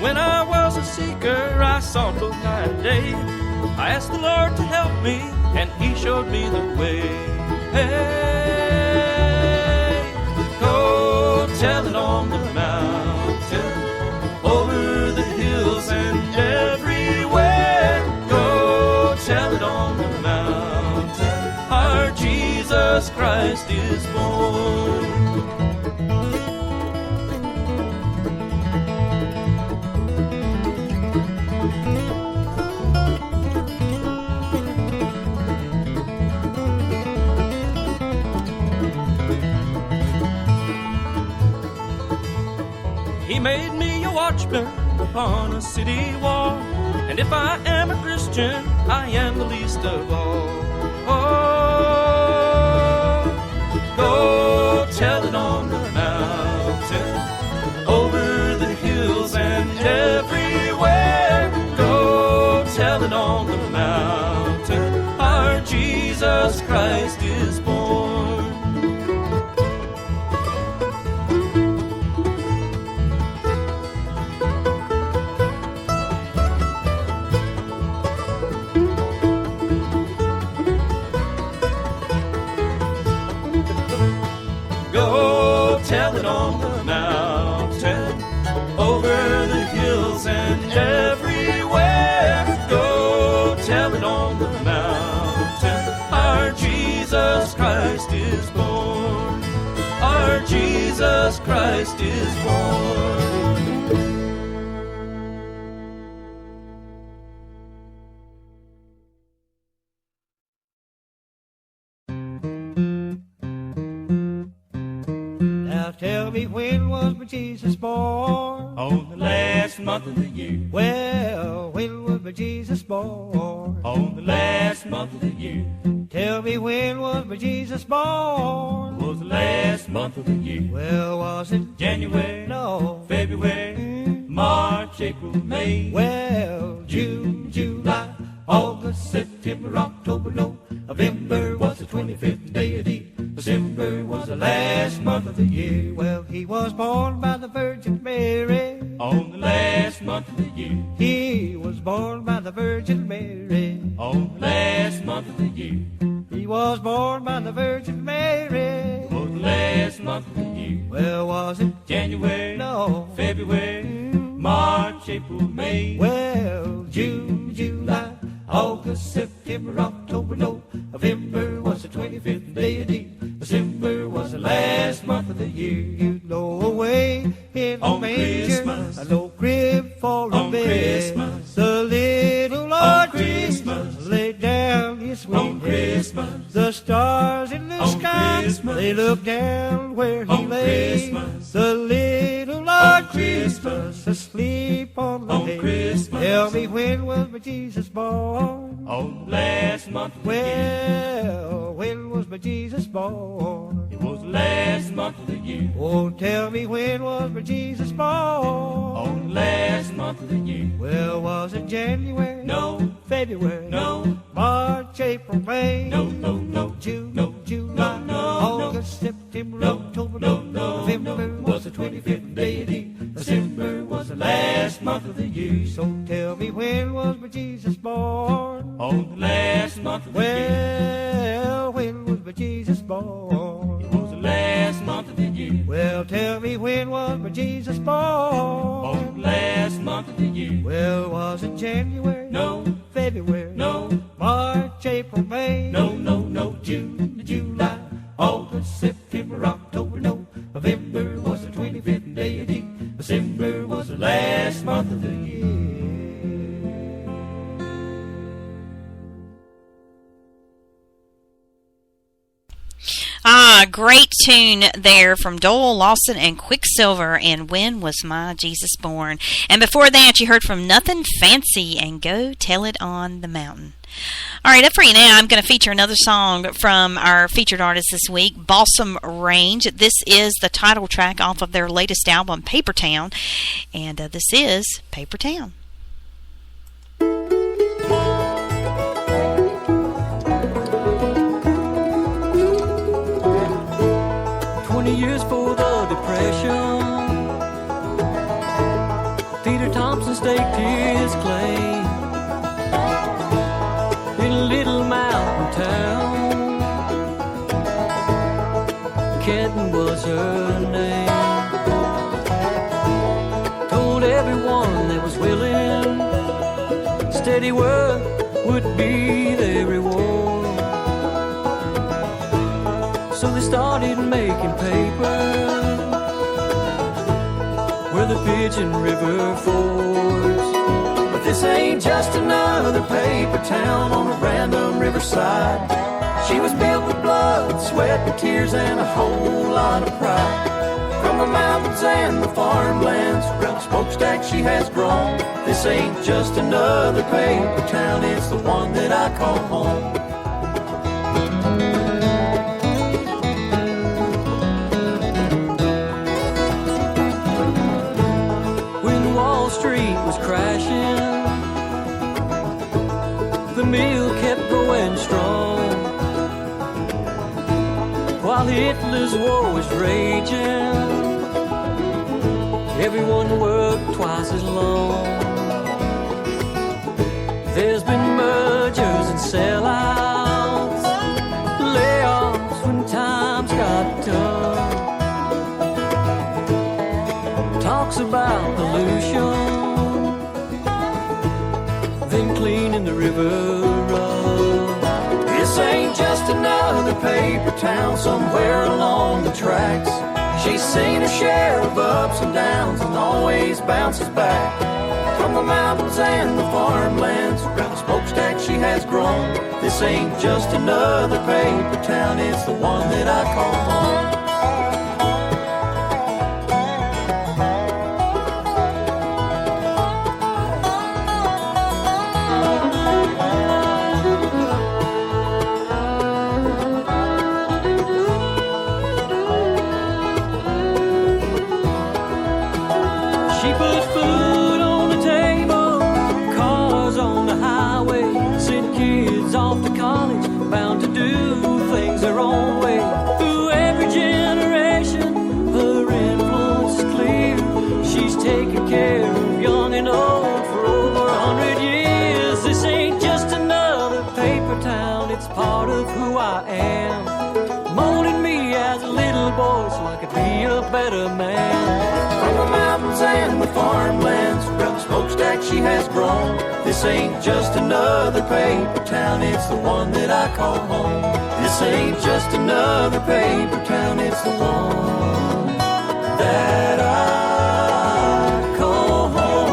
When I was a seeker, I sought both night and day. I asked the Lord to help me, and He showed me the way. Hey, go tell it on the mountain, over the hills and everywhere. Go tell it on the mountain, our Jesus Christ is born. He made me a watchman upon a city wall, and if I am a Christian, I am the least of all. Oh, go tell it on the mountain, over the hills and everywhere. Go tell it on the mountain, our Jesus Christ is born. Go tell it on the mountain, over the hills and everywhere. Go tell it on the mountain, our Jesus Christ is born. Our Jesus Christ is born. Tell me, when was my Jesus born? On the last month of the year. Well, when was my Jesus born? On the last month of the year. Tell me, when was my Jesus born? Was the last month of the year. Well, was it January? No. February? March, April, May? Well, June, July, August, September, October, November was the 25th day of the year. December was the last month of the year. Well, he was born by the Virgin Mary. On the last month of the year. He was born by the Virgin Mary. On the last month of the year. He was born by the Virgin Mary. For the last month of the year. Well, was it January? No. February? March, April, May? Well, June, July, August, September, October, November was the 25th day of the year. December was the last month of the year. You know, away in the On manger, Christmas. a low crib for a On bed. Christmas. The little On Lord Christmas. Jesus laid down his sweet On head. Christmas. The stars in the On sky, Christmas. they looked down where he On lay. Christmas. The little Lord Christmas. Jesus asleep on the On hay. Christmas. Tell me, when was my Jesus born? On the last month of the year. Well, when was my Jesus born? It was the last month of the year. Oh, tell me, when was my Jesus born? On the last month of the year. Well, was it January? No. February? No. March, April, May? No, no, no. June, No. July, No, no, August, September, No. October, No, no. November was the 25th day of the year. December was the last month of the year. So tell me, when was my Jesus born? On the last month of the year. Well, when was my Jesus born? It was the last month of the year. Well, tell me, when was my Jesus born? On the last month of the year. Well, was it January? No. February? No. March, April, May? No, no, no. June, July, August, September, October, November was the 25th day of the year. December was the last month of the year. Ah, great tune there from Doyle Lawson and Quicksilver, and When Was My Jesus Born? And before that, you heard from Nothing Fancy and Go Tell It on the Mountain. All right, up for you now, I'm going to feature another song from our featured artist this week, Balsam Range. This is the title track off of their latest album, Paper Town, and this is Paper Town. 20 years for the Depression. Theater Thompson and staked his claim in a little mountain town. Kenton was her name. Told everyone that was willing, steady work would be their reward. So they started making paper where the Pickin River fords. But this ain't just another paper town on a random riverside. She was built with blood, sweat, and tears, and a whole lot of pride. From the mountains and the farmlands, around the smokestack she has grown. This ain't just another paper town, it's the one that I call home. When Wall Street was crashing, the mill kept going strong. While Hitler's war was raging, everyone worked twice as long. There's been mergers and sellouts, layoffs when times got tough. Talks about pollution, then cleaning the river up. This ain't just another paper town somewhere along the tracks. She's seen her share of ups and downs and always bounces back. From the mountains and the farmlands, around the smokestack she has grown. This ain't just another paper town, it's the one that I call home. Off to college, bound to do things their own way. Through every generation, her influence is clear. She's taken care of young and old for over 100 years. This ain't just another paper town, it's part of who I am. Molding me as a little boy so I could be a better man. From the mountains and the farmlands, around the smokestack she has grown. This ain't just another paper town, it's the one that I call home. This ain't just another paper town, it's the one that I call home.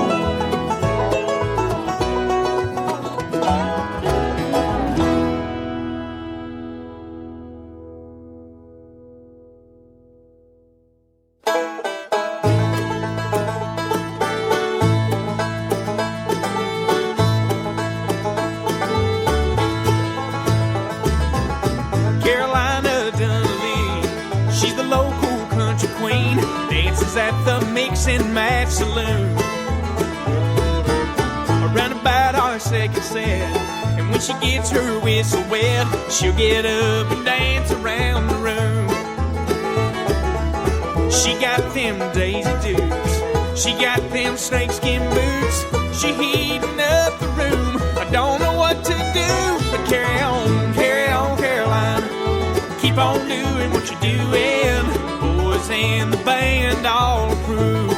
At the Mix and Match Saloon around about our second set. And when she gets her whistle wet, she'll get up and dance around the room. She got them Daisy Dukes, she got them snakeskin boots. She heating up the room, I don't know what to do. But carry on, Caroline, keep on doing what you're doing. And the band all approve.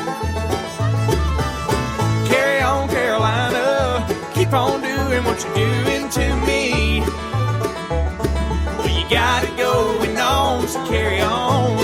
Carry on, Carolina, keep on doing what you're doing to me. Well, you got it going on, so carry on.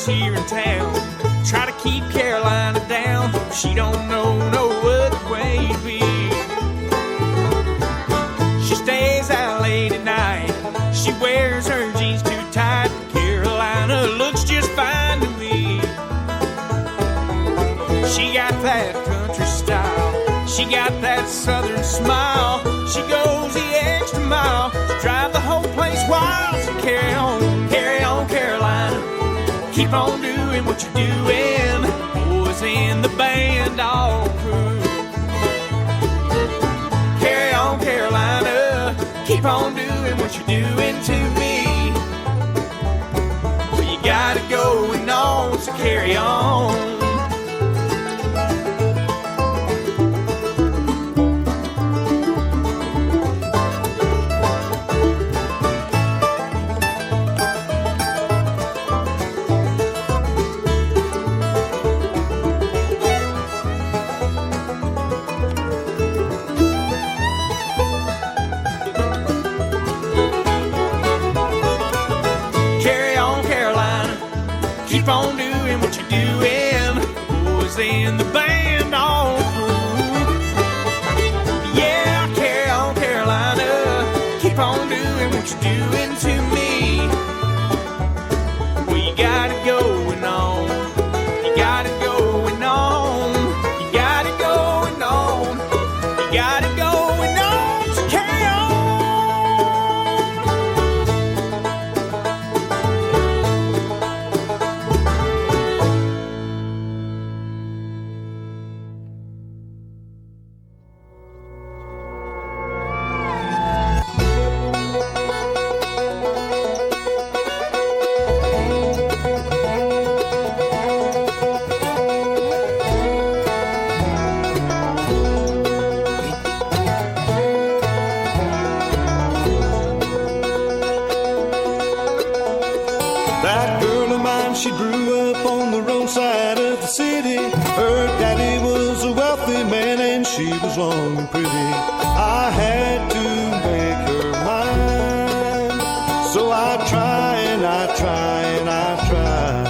Here in town, try to keep Carolina down. She don't know no other way to be. She stays out late at night, she wears her jeans too tight. Carolina looks just fine to me. She got that country style, she got that southern smile. She goes the extra mile to drive the whole place wild. doing what you're doing. Boys in the band all through. Carry on, Carolina, keep on doing what you're doing to me. Well, you got it going on, so carry on. Keep on doing what you're doing. Boys in the band all through. Yeah, carry on, Carolina. Keep on doing what you're doing to me. Well, you got it going on. You got it going on. You got it going on. You got it going on. So carry on. That girl of mine, she grew up on the roadside of the city. Her daddy was a wealthy man and she was long and pretty. I had to make her mine, so I try and I try and I try.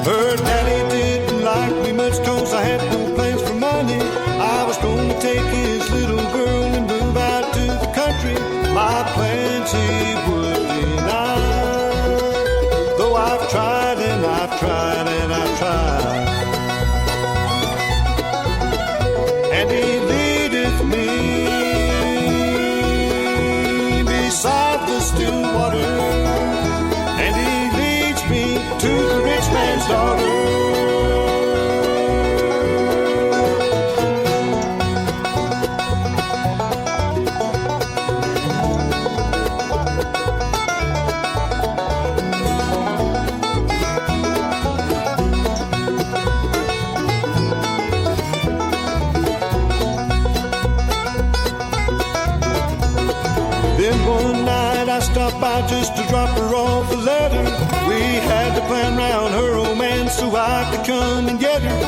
Her daddy didn't like me much 'cause I had no plans for money. I was going to take his little girl and move out to the country. My plans he would deny, though I've tried and I've tried and I've tried. And he leadeth me beside the still water, and he leads me to the rich man's daughter. Then one night I stopped by just to drop her off a letter. We had to plan round her romance so I could come and get her.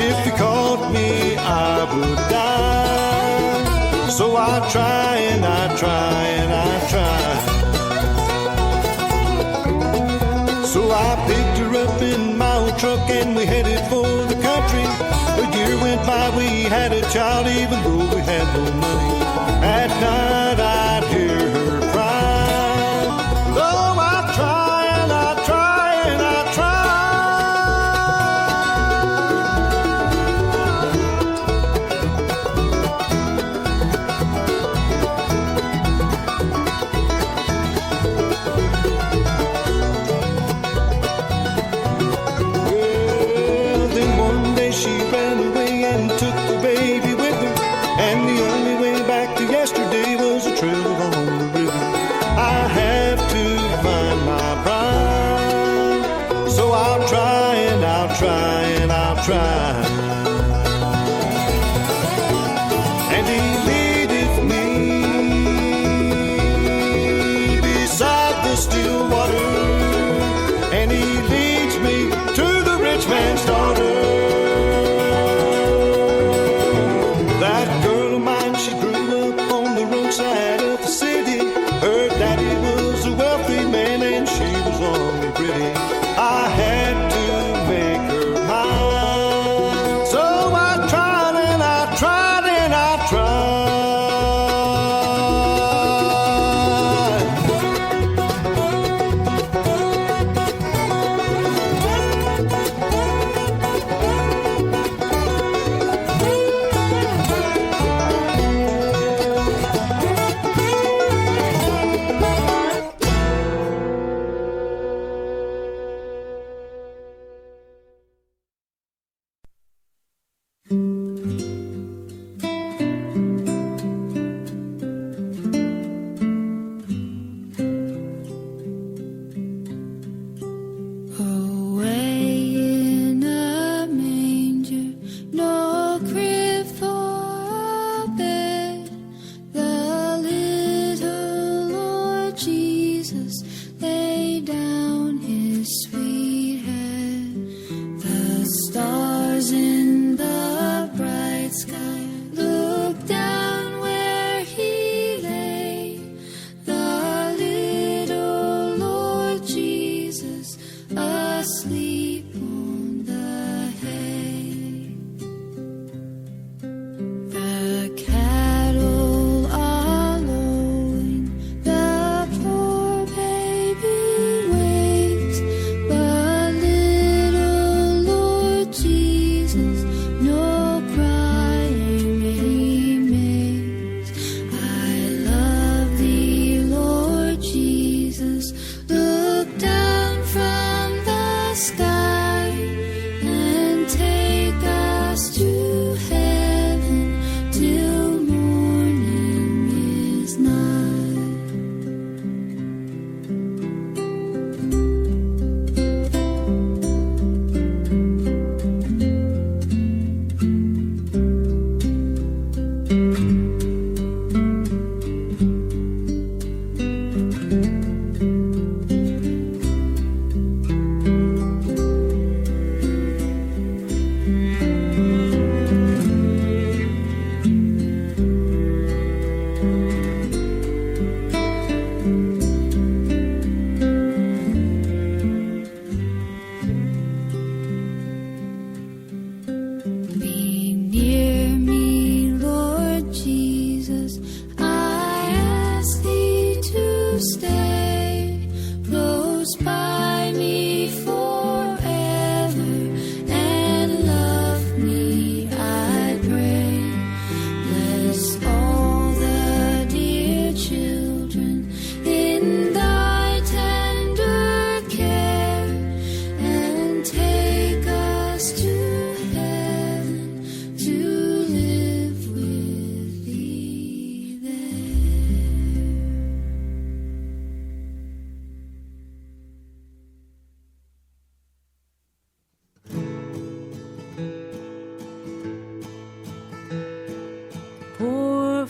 If he caught me, I would die. So I try and I try and I try. So I picked her up in my old truck and we headed for the country. A year went by, we had a child even though we had no money. At night I'd hear her cry, though I try and I try and I try. Well, then one day she ran away and took the baby with her, and the only way back to yesterday was a trail along the river. I have to find my bride, so I'll try and I'll try and I'll try. And he leadeth me beside the still water, and he leads me to the rich man's daughter. That girl of mine, she grew up on the roadside of the city. Her daddy was a wealthy man and she was long and pretty. I had to make her mine,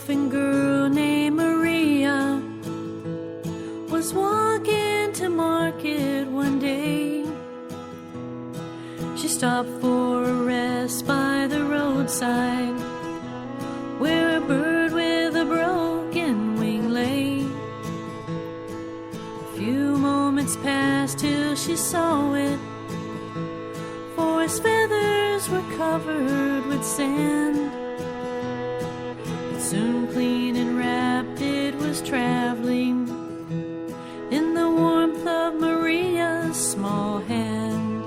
orphan girl named Maria was walking to market one day. She stopped for a rest by the roadside, where a bird with a broken wing lay. A few moments passed till she saw it, for its feathers were covered with sand. But soon clean and wrapped it was traveling in the warmth of Maria's small hand.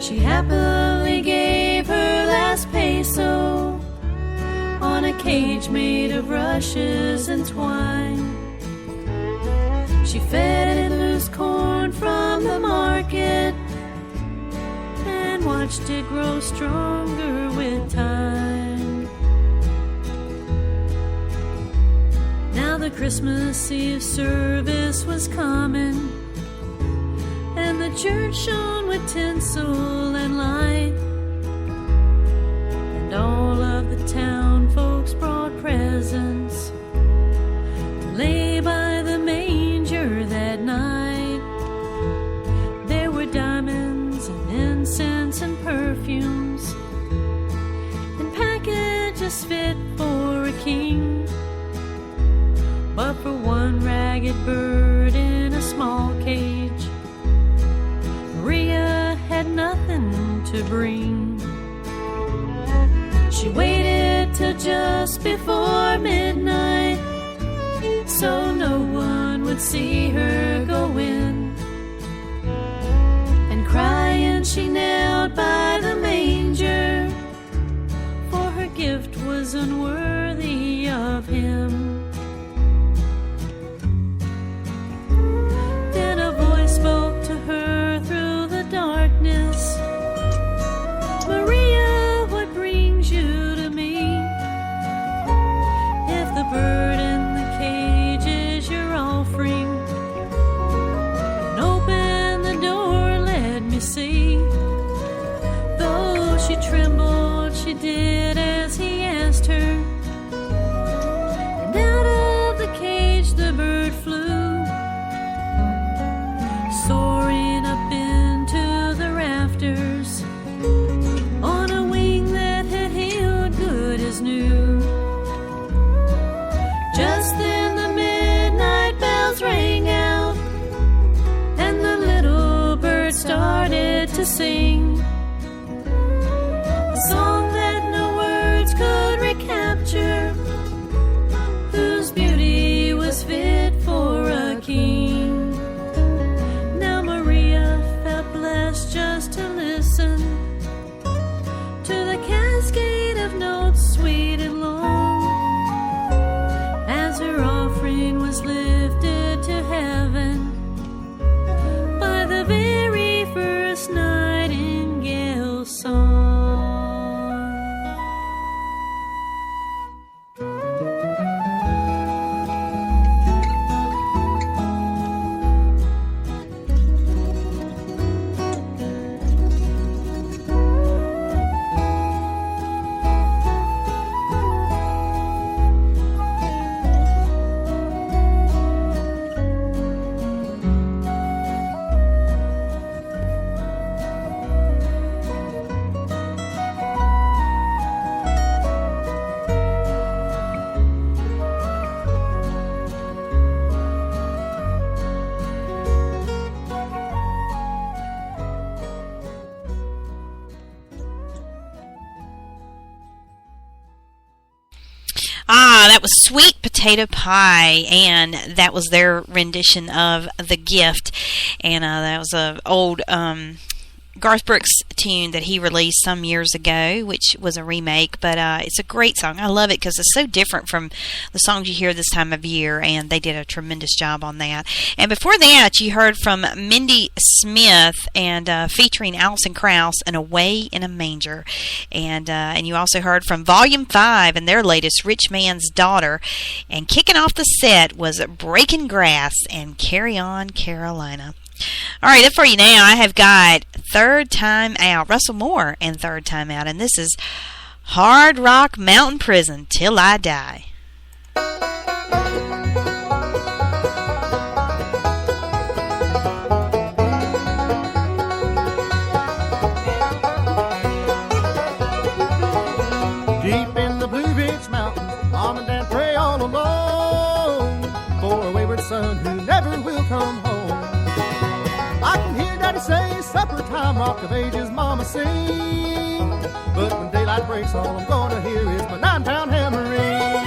She happily gave her last peso on a cage made of rushes and twine. She fed it loose corn from the market and watched it grow stronger with time. Now the Christmas Eve service was coming, and the church shone with tinsel and light, and all of the town folks brought presents to lay by the manger that night. There were diamonds and incense and perfumes, and packages fit for a king. But for one ragged bird in a small cage, Maria had nothing to bring. She waited till just before midnight, so no one would see her go in. And crying she knelt by the manger, for her gift was unworthy of him. Then a voice spoke to her through the darkness, Maria, what brings you to me? If the bird in the cage is your offering, then open the door, let me see. Though she trembled, she did as he asked her, and out of the cage the bird flew, soaring up into the rafters on a wing that had healed good as new. Just then the midnight bells rang out, and the little bird started to sing a song that no words could recapture, whose beauty was fit for a king. Now Maria felt blessed just to listen to the cascade of notes sweet and long, as her offering was lifted to heaven by the very first nightingale song. That was Sweet Potato Pie, and that was their rendition of The Gift. And that was an old Garth Brooks tune that he released some years ago, which was a remake, but it's a great song. I love it because it's so different from the songs you hear this time of year, and they did a tremendous job on that. And before that, you heard from Mindy Smith and featuring Alison Krauss and Away in a Manger. And you also heard from Volume 5 and their latest, Rich Man's Daughter. And kicking off the set was Breaking Grass and Carry On Carolina. All right, up for you now, I have got Third Time Out, Russell Moore and Third Time Out, and this is Hard Rock Mountain Prison Till I Die. Deep in the Blue Ridge Mountains, Mom and Dad pray all alone for a wayward son who never will come home. I can hear Daddy say, supper time, Rock of Ages, Mama sing. But when daylight breaks, all I'm gonna hear is my 9-pound hammer ring.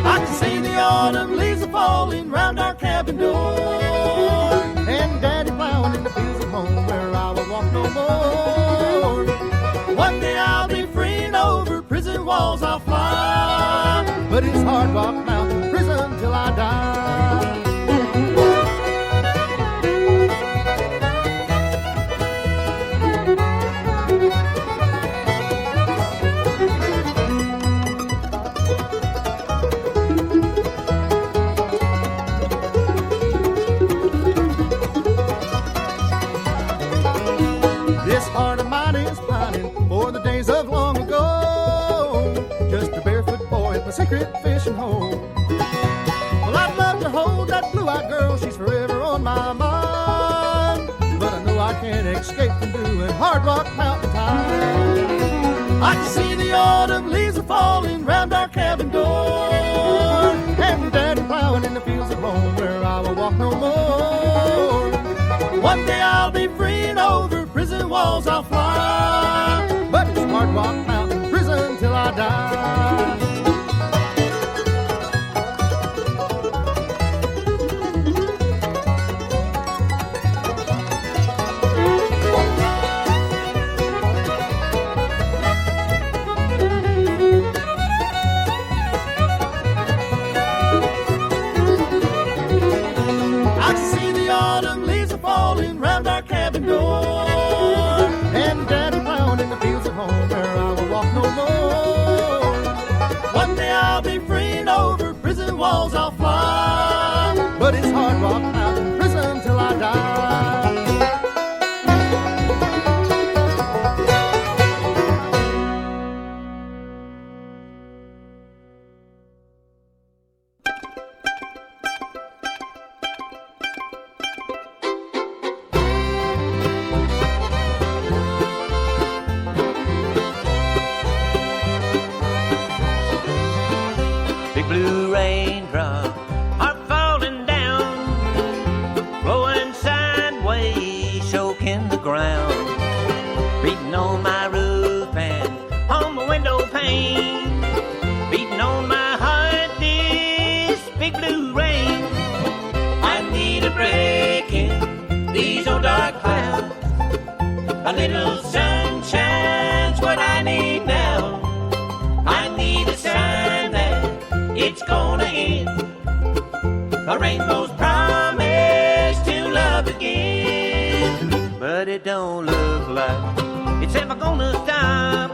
I can see the autumn leaves are falling round our cabin door, and Daddy plowing in the fields at home where I will walk no more. One day I'll be free and over prison walls I'll fly, but it's Hard Rock Mountain Prison till I die. This heart of mine is pining for the days of long ago, just a barefoot boy at my secret fishing hole. Well, I'd love to hold that blue-eyed girl, she's forever on my mind, but I know I can't escape from doing Hard Rock Mountain time. I can see the autumn leaves are falling round our cabin door, and Daddy plowing in the fields at home where I will walk no more. One day I'll be free and over prison walls I'll fly, but it's Hard Rock Mountain Prison till I die. I can see the autumn leaves are falling round our cabin door, and Daddy plowing in the fields at home where I will walk no more. One day I'll be free and over prison walls I'll fly, but it's Hard Rock Mountain Prison till I die. Big blue raindrops are falling down, blowing sideways, soaking the ground, beating on my roof and on my window pane, beating on my heart, this big blue rain. I need a break in these old dark clouds, a little sunshine's what I need now. I need a sign that it's gonna end, a rainbow's promise to love again, but it don't look like it's ever gonna stop,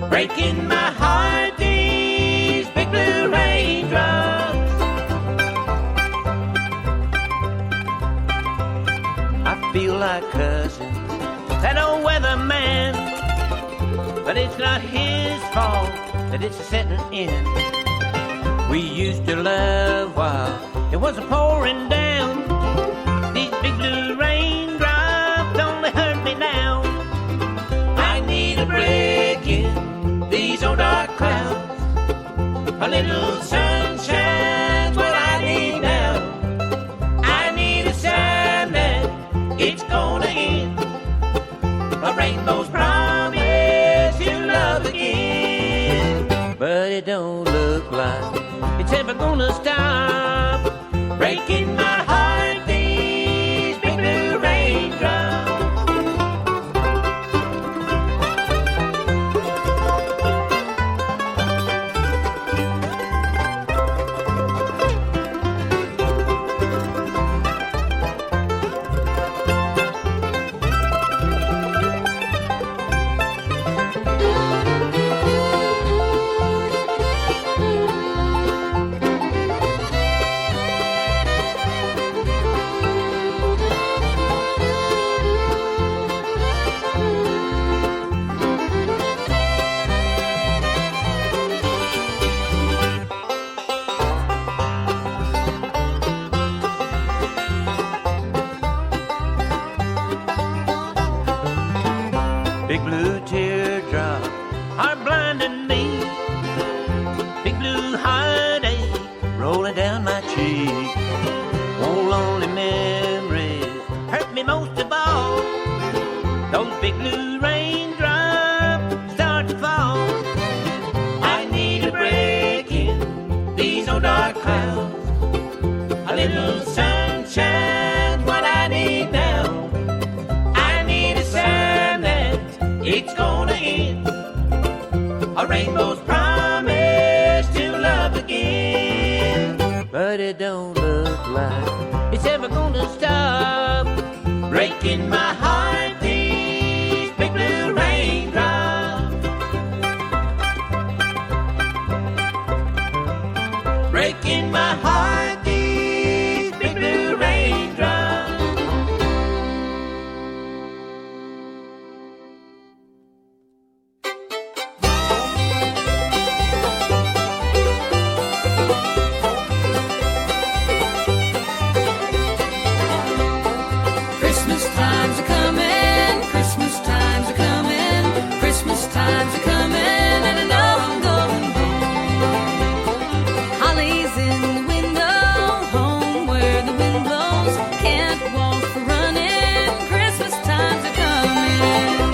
breaking my heart, these big blue raindrops. I feel like cussing that old weatherman, but it's not his fault that it's a setting in. We used to love while it was pouring down. These big blue raindrops only hurt me now. I need a break in these old dark clouds, a little sunshine's what I need now. I need a sign that it's gonna end, a rainbow's promise to love again, but it don't look like it's ever gonna stop, breaking my heart, these big blue raindrops. rolling down my cheek. Oh, lonely memories hurt me most of all. Those big blue raindrops start to fall. I need a break in these old dark clouds. A little sunshine, what I need now. I need a sign that it's gonna end. A rainbow's promise to love again. But it don't look like it's ever gonna stop breaking my heart, these big blue raindrops. Breaking my heart, these big blue raindrops. Christmas times are coming, Christmas times are coming, Christmas times are coming, and I know I'm going home. Holly's in the window, home where the wind blows, can't walk for running, Christmas times are coming.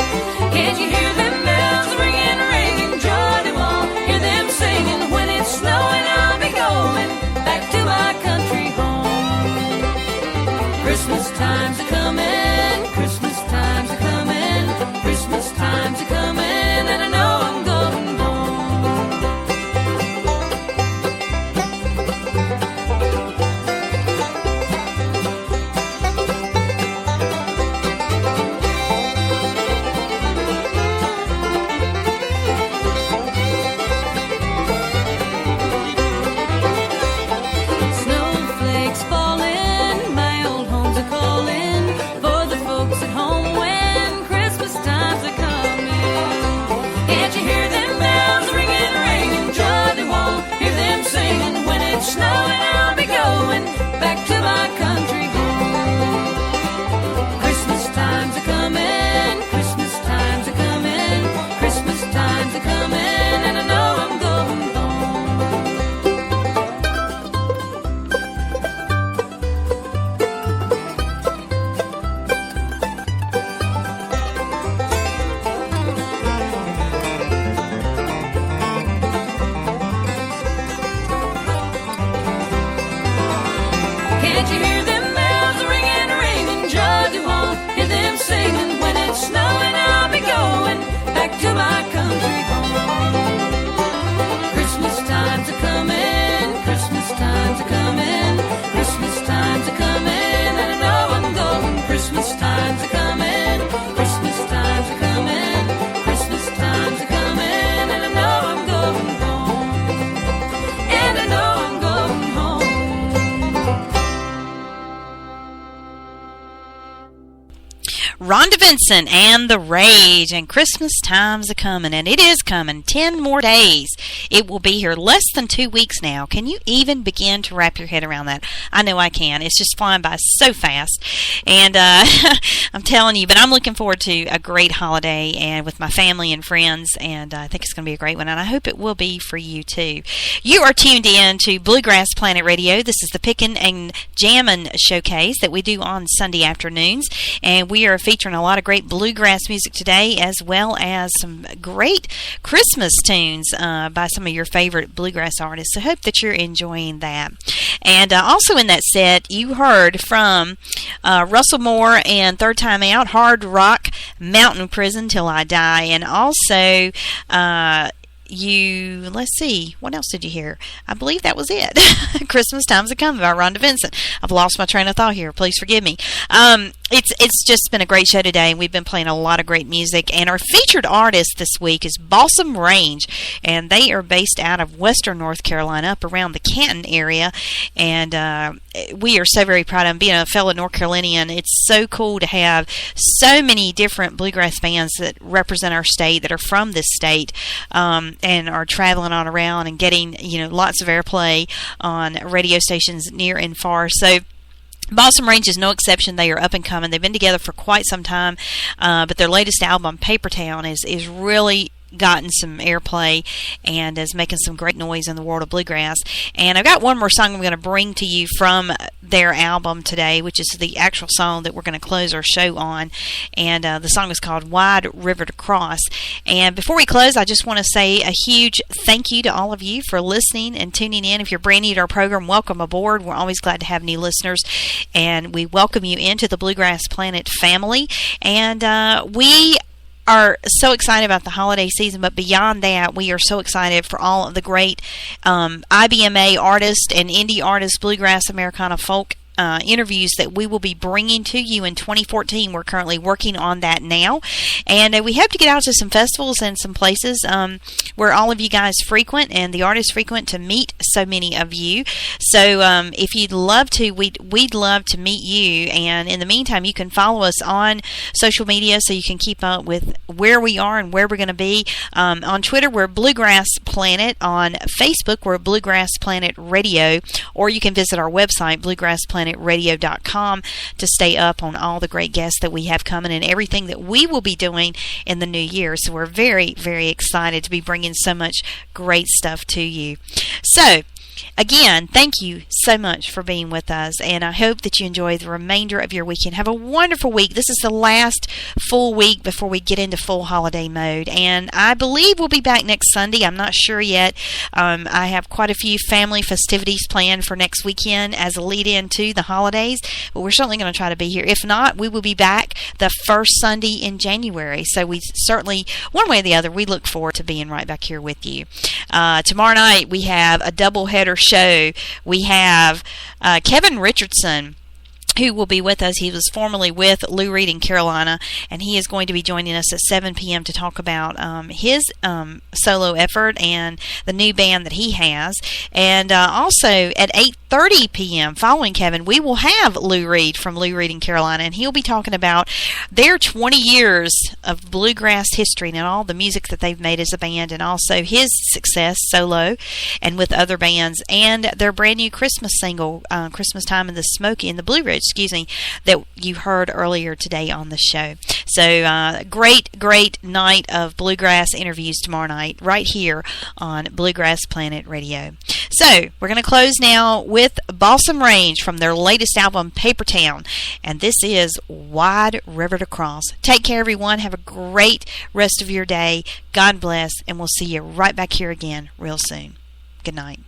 Can't you hear them bells ringing, ringing, joy to all, hear them singing, when it's snowing I'll be going back to my country home. Christmas times are coming, Christmas times are coming, Christmas times are coming, and I know I'm going home. Snowflakes falling, my old homes are calling for the folks at home when Christmas times are coming. Can't you hear them bells ringing, ringing, joy to all, hear them singing, when it's snowing I'll be going back to my country home. Christmas times are coming, Christmas times are coming, Christmas times are coming, and I know I'm going home. Can't you hear them bells ringing, ringing, joy to all, hear them singing, when it's snowing I'll be going back to my country home. Christmas times are coming, Christmas times are coming, Christmas times are coming, and I know I'm going. Christmas times are coming, Christmas times are coming, Christmas times are coming, and I know I'm going home. And I know I'm going home. Rhonda Vincent and the Rage, and Christmas time's a coming, and it is coming. 10 more days. It will be here less than 2 weeks now. Can you even begin to wrap your head around that? I know I can. It's just flying by so fast, and I'm telling you, but I'm looking forward to a great holiday and with my family and friends, and I think it's going to be a great one, and I hope it will be for you too. You are tuned in to Bluegrass Planet Radio. This is the Pickin Jammin Showcase that we do on Sunday afternoons, and we are featuring a lot of great bluegrass music today, as well as some great Christmas tunes by some of your favorite bluegrass artists. I hope that you're enjoying that. And also in that set, you heard from Russell Moore and Third Time Out, Hard Rock Mountain Prison Till I Die, and also let's see, what else did you hear? I believe that was it. Christmas Time's a Coming by Rhonda Vincent. I've lost my train of thought here. Please forgive me. It's just been a great show today, and we've been playing a lot of great music. And our featured artist this week is Balsam Range, and they are based out of Western North Carolina, up around the Canton area. And we are so very proud of them. Being a fellow North Carolinian, it's so cool to have so many different bluegrass bands that represent our state, that are from this state, and are traveling on around and getting lots of airplay on radio stations near and far. So Balsam Range is no exception. They are up and coming. They've been together for quite some time, but their latest album, Paper Town, is really gotten some airplay and is making some great noise in the world of bluegrass. And I've got one more song I'm going to bring to you from their album today, which is the actual song that we're going to close our show on. And the song is called Wide River to Cross. And before we close, I just want to say a huge thank you to all of you for listening and tuning in. If you're brand new to our program, welcome aboard. We're always glad to have new listeners, and we welcome you into the Bluegrass Planet family. And we are so excited about the holiday season, but beyond that, we are so excited for all of the great IBMA artists and indie artists, bluegrass, Americana, folk interviews that we will be bringing to you in 2014. We're currently working on that now, and we hope to get out to some festivals and some places where all of you guys frequent and the artists frequent to meet so many of you. So if you'd love to, we'd love to meet you. And in the meantime, you can follow us on social media so you can keep up with where we are and where we're going to be. On Twitter, we're Bluegrass Planet. On Facebook, we're Bluegrass Planet Radio, or you can visit our website, bluegrassplanetRadio.com, to stay up on all the great guests that we have coming and everything that we will be doing in the new year. So we're very, very excited to be bringing so much great stuff to you. So again, thank you so much for being with us, and I hope that you enjoy the remainder of your weekend. Have a wonderful week. This is the last full week before we get into full holiday mode, and I believe we'll be back next Sunday. I'm not sure yet. I have quite a few family festivities planned for next weekend as a lead-in to the holidays, but we're certainly going to try to be here. If not, we will be back the first Sunday in January, so we certainly, one way or the other, we look forward to being right back here with you. Tomorrow night, we have a double-header show. We have Kevin Richardson, who will be with us. He was formerly with Lou Reed in Carolina, and he is going to be joining us at 7 p.m. to talk about his solo effort and the new band that he has. And also at 8:30 p.m. following Kevin, we will have Lou Reed from Lou Reed in Carolina, and he'll be talking about their 20 years of bluegrass history and all the music that they've made as a band, and also his success solo and with other bands, and their brand new Christmas single, Christmas Time in the Blue Ridge, that you heard earlier today on the show. So great night of bluegrass interviews tomorrow night right here on Bluegrass Planet Radio. So we're going to close now with Balsam Range from their latest album, Paper Town, and this is Wide River to Cross. Take care, everyone. Have a great rest of your day. God bless, and we'll see you right back here again real soon. Good night.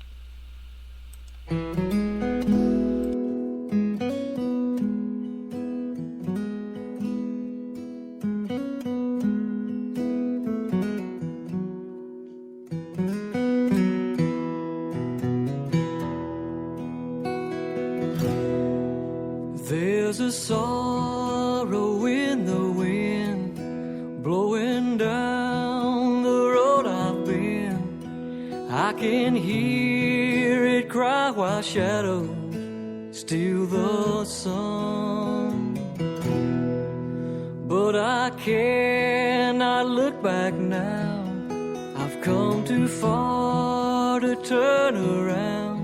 There's a sorrow in the wind blowing down the road I've been. I can hear it cry while shadows steal the sun. But I cannot look back now. I've come too far to turn around.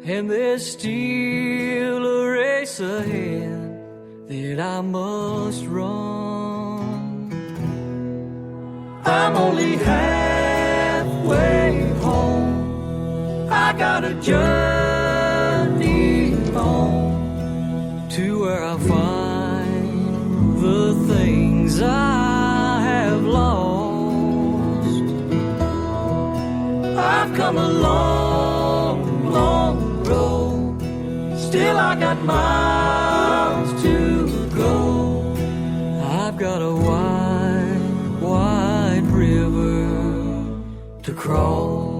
And there's still a race ahead that I must run. I'm only halfway home. I got a journey on to where I find the things I have lost. I've come a long, long road. Still I got miles to go. I've got a wide, wide river to cross.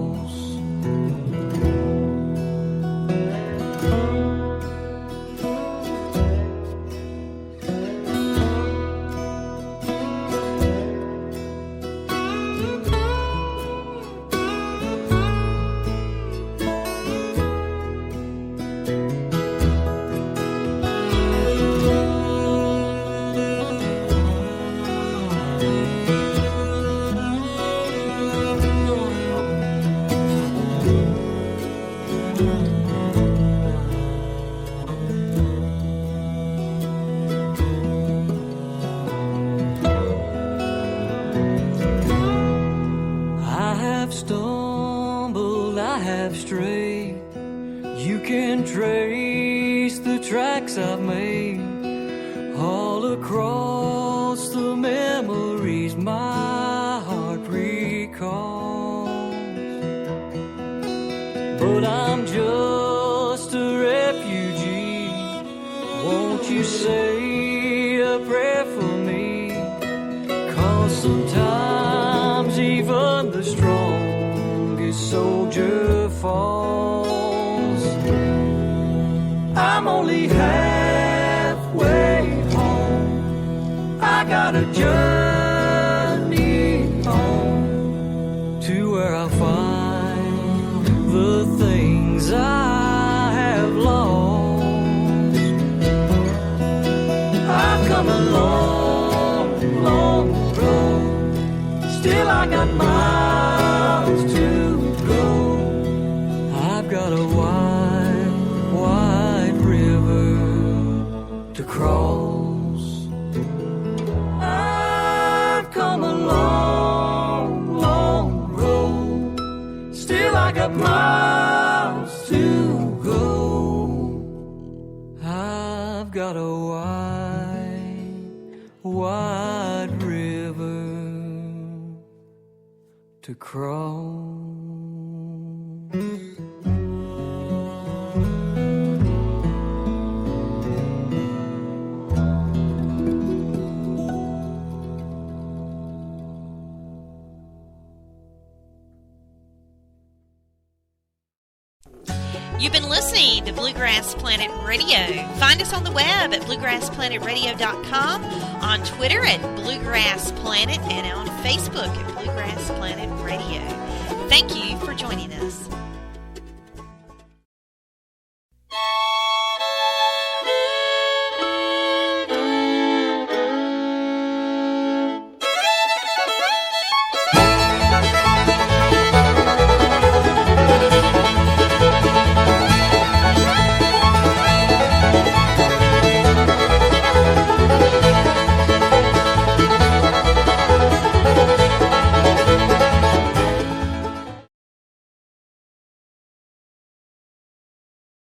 have strayed, you can trace the tracks I've made all across the memories my heart recalls. But I'm just a refugee. Won't you say a prayer for me? 'Cause sometimes even the strongest soldier falls. I'm only halfway home. I got a journey home to where I'll find the things I have lost. I've come a long, long road. Still I got miles to go. I've got a wide, wide river to cross. I've come a long, long road. Still I got miles to go. I've got a wide, wide river to cross. You've been listening to Bluegrass Planet Radio. Find us on the web at bluegrassplanetradio.com, on Twitter at Bluegrass Planet, and on Facebook at Bluegrass Planet Radio. Thank you for joining us.